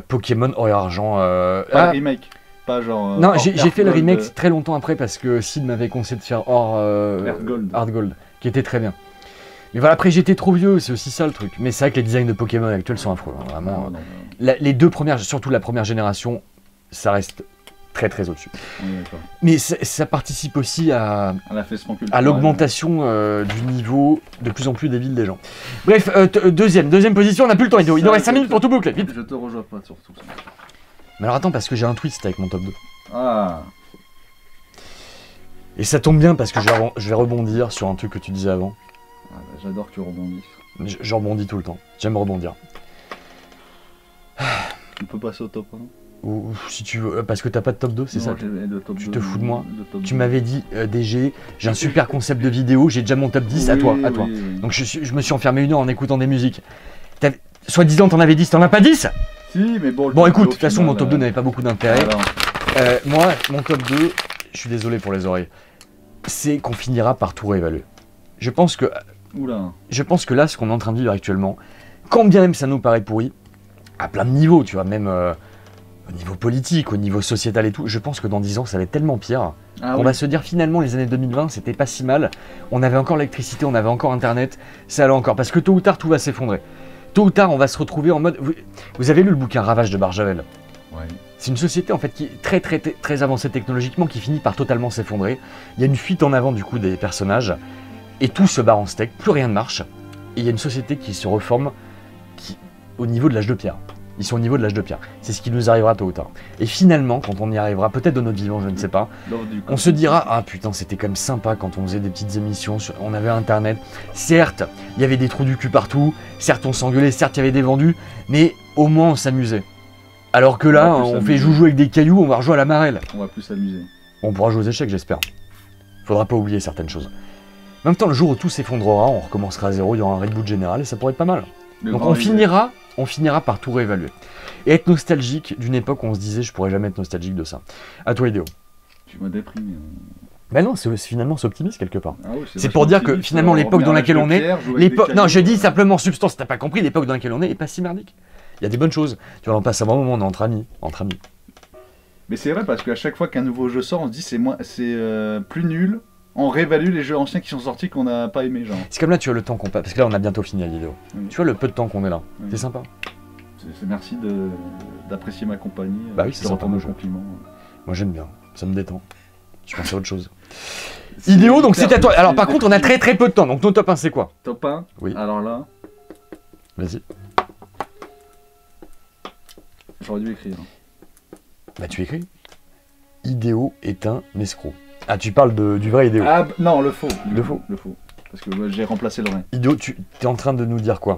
Speaker 1: Pokémon or et argent.
Speaker 2: Pas le remake? Pas genre...
Speaker 1: non, j'ai fait le remake très longtemps après parce que Sid m'avait conseillé de faire or...
Speaker 2: Hard
Speaker 1: Gold, qui était très bien. Mais voilà, après j'étais trop vieux, c'est aussi ça le truc. Mais c'est vrai que les designs de Pokémon actuels sont affreux, hein, vraiment. Les deux premières, surtout la première génération, ça reste très très au-dessus.
Speaker 2: Oui,
Speaker 1: mais ça participe aussi à l'augmentation du niveau de plus en plus débile des gens. Bref, deuxième position, on n'a plus le temps, il nous reste 5 minutes pour tout boucler, vite.
Speaker 2: Je te rejoins pas sur tout ça.
Speaker 1: Mais alors attends, parce que j'ai un twist avec mon top 2.
Speaker 2: Ah.
Speaker 1: Et ça tombe bien parce que je vais rebondir sur un truc que tu disais avant.
Speaker 2: Ah bah, j'adore que tu rebondisses.
Speaker 1: Je rebondis tout le temps, j'aime rebondir.
Speaker 2: On peut passer au top 1 ?
Speaker 1: Ou si tu veux, parce que t'as pas de top 2, c'est ça? Tu te fous de moi? Tu
Speaker 2: 2.
Speaker 1: m'avais dit, DG, j'ai un super concept de vidéo, j'ai déjà mon top 10, à toi.
Speaker 2: Oui.
Speaker 1: Donc je me suis enfermé 1 heure en écoutant des musiques. Soi-disant t'en avais 10, t'en as pas 10?
Speaker 2: Si, mais bon...
Speaker 1: Bon écoute, de toute façon mon top 2 n'avait pas beaucoup d'intérêt. Moi, mon top 2, je suis désolé pour les oreilles, c'est qu'on finira par tout réévaluer. Je pense que là, ce qu'on est en train de vivre actuellement, quand bien même ça nous paraît pourri, à plein de niveaux, tu vois, même au niveau politique, au niveau sociétal et tout, je pense que dans 10 ans, ça va être tellement pire qu'on va se dire finalement les années 2020, c'était pas si mal, on avait encore l'électricité, on avait encore Internet, ça allait encore, parce que tôt ou tard, tout va s'effondrer. Tôt ou tard, on va se retrouver en mode... Vous avez lu le bouquin Ravage de Barjavel?
Speaker 2: Ouais.
Speaker 1: C'est une société en fait qui est très avancée technologiquement, qui finit par totalement s'effondrer. Il y a une fuite en avant du coup des personnages, et tout se barre en steak, plus rien ne marche, et il y a une société qui se reforme au niveau de l'âge de pierre. Ils sont au niveau de l'âge de pierre. C'est ce qui nous arrivera tôt ou tard. Et finalement, quand on y arrivera, peut-être de notre vivant, je ne sais pas, on se dira « Ah putain, c'était quand même sympa quand on faisait des petites émissions, on avait Internet. Certes, il y avait des trous du cul partout, certes on s'engueulait, certes il y avait des vendus, mais au moins on s'amusait. Alors que là, on fait joujou avec des cailloux, on va rejouer à la marelle.
Speaker 2: On va plus s'amuser.
Speaker 1: On pourra jouer aux échecs, j'espère. Faudra pas oublier certaines choses. En même temps, le jour où tout s'effondrera, on recommencera à zéro, il y aura un reboot général et ça pourrait être pas mal. Donc on finira par tout réévaluer. Et être nostalgique d'une époque où on se disait je pourrais jamais être nostalgique de ça. À toi, Idéo.
Speaker 2: Tu m'as déprimé.
Speaker 1: Ben non, finalement c'est optimiste quelque part.
Speaker 2: Ah oui,
Speaker 1: c'est pour dire que finalement l'époque dans laquelle on est... Non, je dis simplement substance, t'as pas compris, l'époque dans laquelle on est pas si merdique. Il y a des bonnes choses. Tu vois, on passe un bon moment, on est entre amis.
Speaker 2: Mais c'est vrai parce qu'à chaque fois qu'un nouveau jeu sort, on se dit c'est plus nul. On réévalue les jeux anciens qui sont sortis qu'on n'a pas aimé, genre.
Speaker 1: C'est comme là, tu vois le temps qu'on passe. Parce que là, on a bientôt fini la vidéo. Oui. Tu vois le peu de temps qu'on est là. Oui. C'est sympa.
Speaker 2: Merci d'apprécier ma compagnie.
Speaker 1: Bah oui, c'est sympa.
Speaker 2: Nos compliments.
Speaker 1: Moi, j'aime bien. Ça me détend. Je pense à autre chose. Idéo, donc c'est à toi. Alors, par contre, on a très peu de temps. Donc, ton top 1, c'est quoi?
Speaker 2: Top 1?
Speaker 1: Oui.
Speaker 2: Alors là.
Speaker 1: Vas-y.
Speaker 2: J'aurais dû écrire.
Speaker 1: Bah, tu écris. Idéo est un escroc. Ah, tu parles du vrai Idéo.
Speaker 2: Ah, non, le faux.
Speaker 1: Le faux.
Speaker 2: Parce que j'ai remplacé le vrai.
Speaker 1: Idéo, tu es en train de nous dire quoi?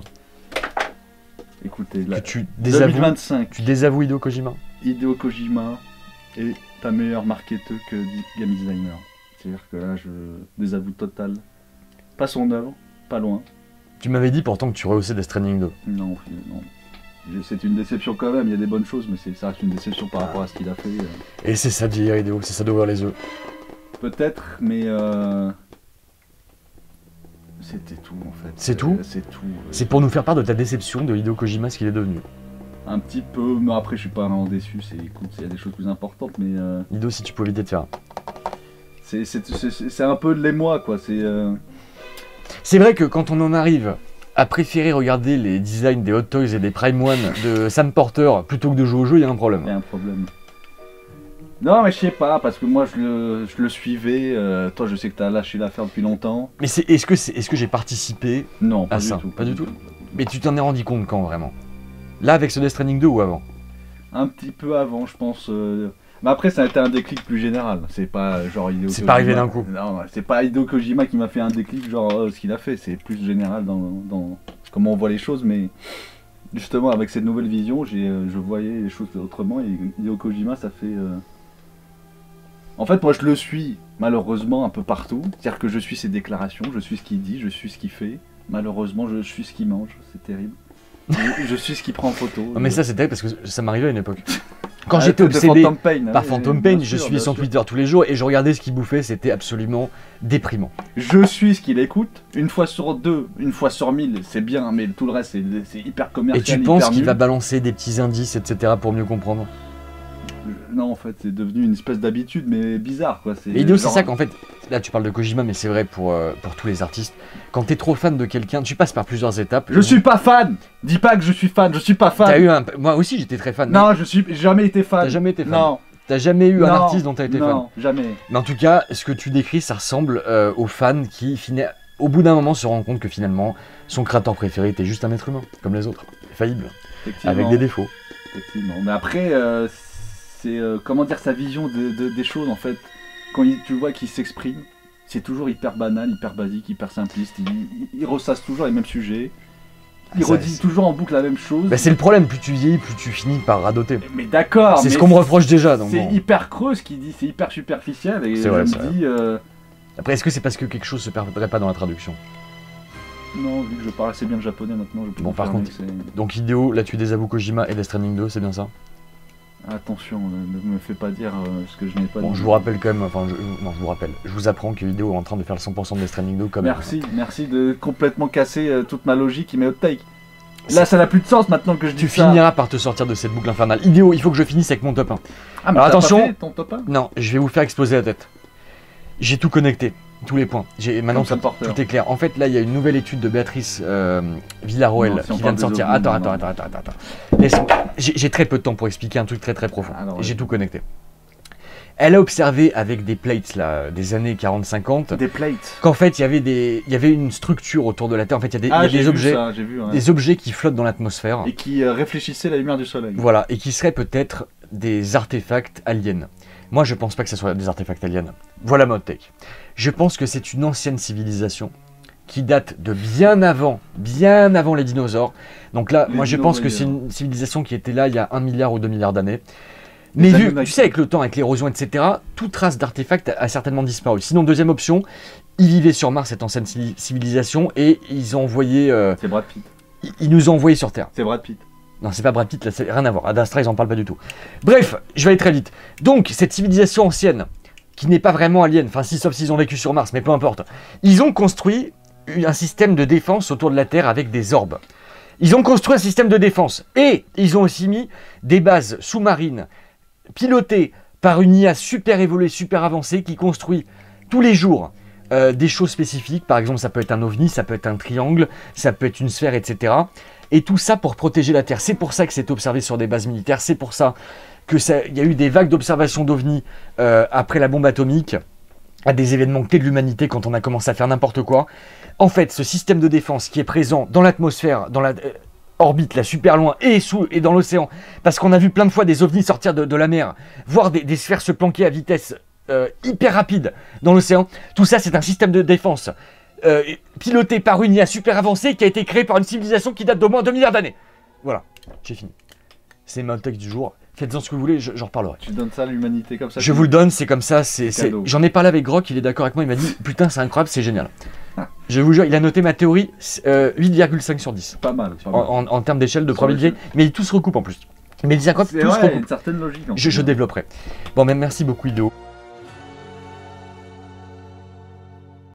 Speaker 2: Écoutez, là,
Speaker 1: tu désavoues,
Speaker 2: 2025.
Speaker 1: Tu désavoues Hideo Kojima?
Speaker 2: Hideo Kojima est un meilleur marketeur que game designer. C'est-à-dire que là, je désavoue total. Pas son œuvre, pas loin.
Speaker 1: Tu m'avais dit pourtant que tu rehaussais Death Stranding 2.
Speaker 2: Non. C'est une déception quand même, il y a des bonnes choses, mais ça reste une déception par rapport à ce qu'il a fait.
Speaker 1: Et c'est ça de vieillir Hideo, c'est ça d'ouvrir les yeux.
Speaker 2: Peut-être, mais c'était tout en fait.
Speaker 1: C'est tout?
Speaker 2: C'est tout.
Speaker 1: C'est pour nous faire part de ta déception de Hideo Kojima, ce qu'il est devenu.
Speaker 2: Un petit peu, mais après je suis pas vraiment déçu, écoute, il y a des choses plus importantes, mais...
Speaker 1: Hideo, si tu peux éviter de faire.
Speaker 2: C'est un peu de l'émoi, quoi,
Speaker 1: C'est vrai que quand on en arrive à préférer regarder les designs des Hot Toys et des Prime One de Sam Porter plutôt que de jouer au jeu, il y a un problème.
Speaker 2: Il y a un problème. Non, mais je sais pas, parce que moi je le suivais, toi je sais que t'as lâché l'affaire depuis longtemps.
Speaker 1: Mais est-ce que j'ai participé
Speaker 2: non,
Speaker 1: à ça? Pas du tout. Mais tu t'en es rendu compte quand vraiment? Là avec ce Death Stranding 2 ou avant?
Speaker 2: Un petit peu avant, je pense. Mais après, ça a été un déclic plus général. C'est pas genre Hideo Kojima.
Speaker 1: C'est pas arrivé d'un coup.
Speaker 2: Non, c'est pas Hideo Kojima qui m'a fait un déclic, genre ce qu'il a fait. C'est plus général dans comment on voit les choses. Mais justement, avec cette nouvelle vision, je voyais les choses autrement. Et Hideo Kojima, ça fait. En fait, moi, je le suis malheureusement un peu partout. C'est-à-dire que je suis ses déclarations, je suis ce qu'il dit, je suis ce qu'il fait. Malheureusement, je suis ce qu'il mange. C'est terrible. Je suis ce qu'il prend en photo.
Speaker 1: Non, mais ça, c'est terrible parce que ça m'arrivait à une époque. Quand j'étais obsédé par Phantom Pain, je suivais son Twitter tous les jours et je regardais ce qu'il bouffait, c'était absolument déprimant.
Speaker 2: Je suis ce qu'il écoute, une fois sur 2, une fois sur 1000, c'est bien, mais tout le reste c'est hyper commercial.
Speaker 1: Et tu penses qu'il va balancer des petits indices, etc. pour mieux comprendre?
Speaker 2: Non, en fait, c'est devenu une espèce d'habitude, mais bizarre, quoi.
Speaker 1: Et Hideo, c'est ça qu'en fait, là tu parles de Kojima, mais c'est vrai pour tous les artistes. Quand t'es trop fan de quelqu'un, tu passes par plusieurs étapes.
Speaker 2: Je suis pas fan. Dis pas que je suis fan, je suis pas fan.
Speaker 1: Moi aussi, j'étais très fan.
Speaker 2: Non, j'ai jamais été fan.
Speaker 1: T'as jamais été fan.
Speaker 2: Non.
Speaker 1: T'as jamais eu un
Speaker 2: Non,
Speaker 1: artiste dont t'as été fan?
Speaker 2: Non, jamais.
Speaker 1: Mais en tout cas, ce que tu décris, ça ressemble aux fans qui, au bout d'un moment, se rendent compte que finalement, son créateur préféré était juste un être humain, comme les autres, faillible, avec des défauts.
Speaker 2: Effectivement. Mais après, c'est comment dire, sa vision des choses en fait. Quand tu vois qu'il s'exprime, c'est toujours hyper banal, hyper basique, hyper simpliste. Il ressasse toujours les mêmes sujets. Il redit toujours en boucle la même chose.
Speaker 1: Bah c'est le problème, plus tu vieillis, plus tu finis par radoter.
Speaker 2: Mais d'accord.
Speaker 1: C'est ce qu'on me reproche déjà.
Speaker 2: C'est hyper creux ce qu'il dit, c'est hyper superficiel. Et je me dis.
Speaker 1: Après, est-ce que c'est parce que quelque chose se perdrait pas dans la traduction?
Speaker 2: Non, vu que je parle assez bien le japonais maintenant, je peux.
Speaker 1: Bon, par contre, donc Hideo, là tu désavoues Kojima et Death Stranding 2, c'est bien ça?
Speaker 2: Attention, ne me fais pas dire ce que je n'ai pas dit.
Speaker 1: Bon, je vous rappelle quand même, enfin, non, je vous rappelle, je vous apprends que Hideo est en train de faire le 100% de Death Stranding 2 comme.
Speaker 2: Merci de complètement casser toute ma logique et mes hot takes. Là, ça n'a plus de sens maintenant que je dis ça.
Speaker 1: Tu finiras par te sortir de cette boucle infernale. Hideo, il faut que je finisse avec mon top 1.
Speaker 2: Ah, mais alors attention, pas fait ton top 1
Speaker 1: non, je vais vous faire exploser la tête. J'ai tout connecté, tous les points. Maintenant, tout est clair. En fait, là, il y a une nouvelle étude de Béatrice Villaroel qui vient de sortir. Attends. J'ai très peu de temps pour expliquer un truc très profond. J'ai tout connecté. Elle a observé avec des plates là, des années 40-50.
Speaker 2: Des plates.
Speaker 1: Qu'en fait, il y avait une structure autour de la Terre. En fait, il y a des objets, des objets qui flottent dans l'atmosphère.
Speaker 2: Et qui réfléchissaient la lumière du soleil.
Speaker 1: Voilà, et qui seraient peut-être des artefacts aliens. Moi, je pense pas que ce soit des artefacts aliens. Voilà mon take. Je pense que c'est une ancienne civilisation qui date de bien avant les dinosaures. Donc là, moi, je pense que c'est une civilisation qui était là il y a 1 milliard ou 2 milliards d'années. Mais vu, tu sais, avec le temps, avec l'érosion, etc., toute trace d'artefact a certainement disparu. Sinon, deuxième option, ils vivaient sur Mars, cette ancienne civilisation, et ils ont envoyé...
Speaker 2: c'est Brad Pitt.
Speaker 1: Ils nous ont envoyés sur Terre.
Speaker 2: C'est Brad Pitt.
Speaker 1: Non, c'est pas Brad Pitt, là, c'est rien à voir. Ad Astra, ils en parlent pas du tout. Bref, je vais aller très vite. Donc, cette civilisation ancienne, qui n'est pas vraiment alien, enfin si, sauf s'ils ont vécu sur Mars, mais peu importe, ils ont construit un système de défense autour de la Terre avec des orbes. Ils ont construit un système de défense, et ils ont aussi mis des bases sous-marines, piloté par une IA super évoluée, super avancée, qui construit tous les jours des choses spécifiques. Par exemple, ça peut être un ovni, ça peut être un triangle, ça peut être une sphère, etc. Et tout ça pour protéger la Terre. C'est pour ça que c'est observé sur des bases militaires, c'est pour ça qu'il y a eu des vagues d'observation d'ovnis après la bombe atomique, à des événements clés de l'humanité quand on a commencé à faire n'importe quoi. En fait, ce système de défense qui est présent dans l'atmosphère, dans la... orbite là super loin et dans l'océan, parce qu'on a vu plein de fois des ovnis sortir de la mer, voir des sphères se planquer à vitesse hyper rapide dans l'océan. Tout ça, c'est un système de défense piloté par une IA super avancée qui a été créée par une civilisation qui date d'au moins 2 milliards d'années. Voilà, j'ai fini. C'est mon texte du jour. Faites-en ce que vous voulez, j'en reparlerai.
Speaker 2: Tu donnes ça à l'humanité comme ça?
Speaker 1: Je vous le donne, c'est comme ça. J'en ai parlé avec Grok, il est d'accord avec moi, il m'a dit putain, c'est incroyable, c'est génial. Je vous jure, il a noté ma théorie 8,5 sur 10.
Speaker 2: Pas mal.
Speaker 1: En termes d'échelle de probabilité, mais tout se recoupe en plus. Mais les incroyables, tout se recoupe.
Speaker 2: Une certaine logique.
Speaker 1: Je développerai. Bon, mais merci beaucoup, Hideo.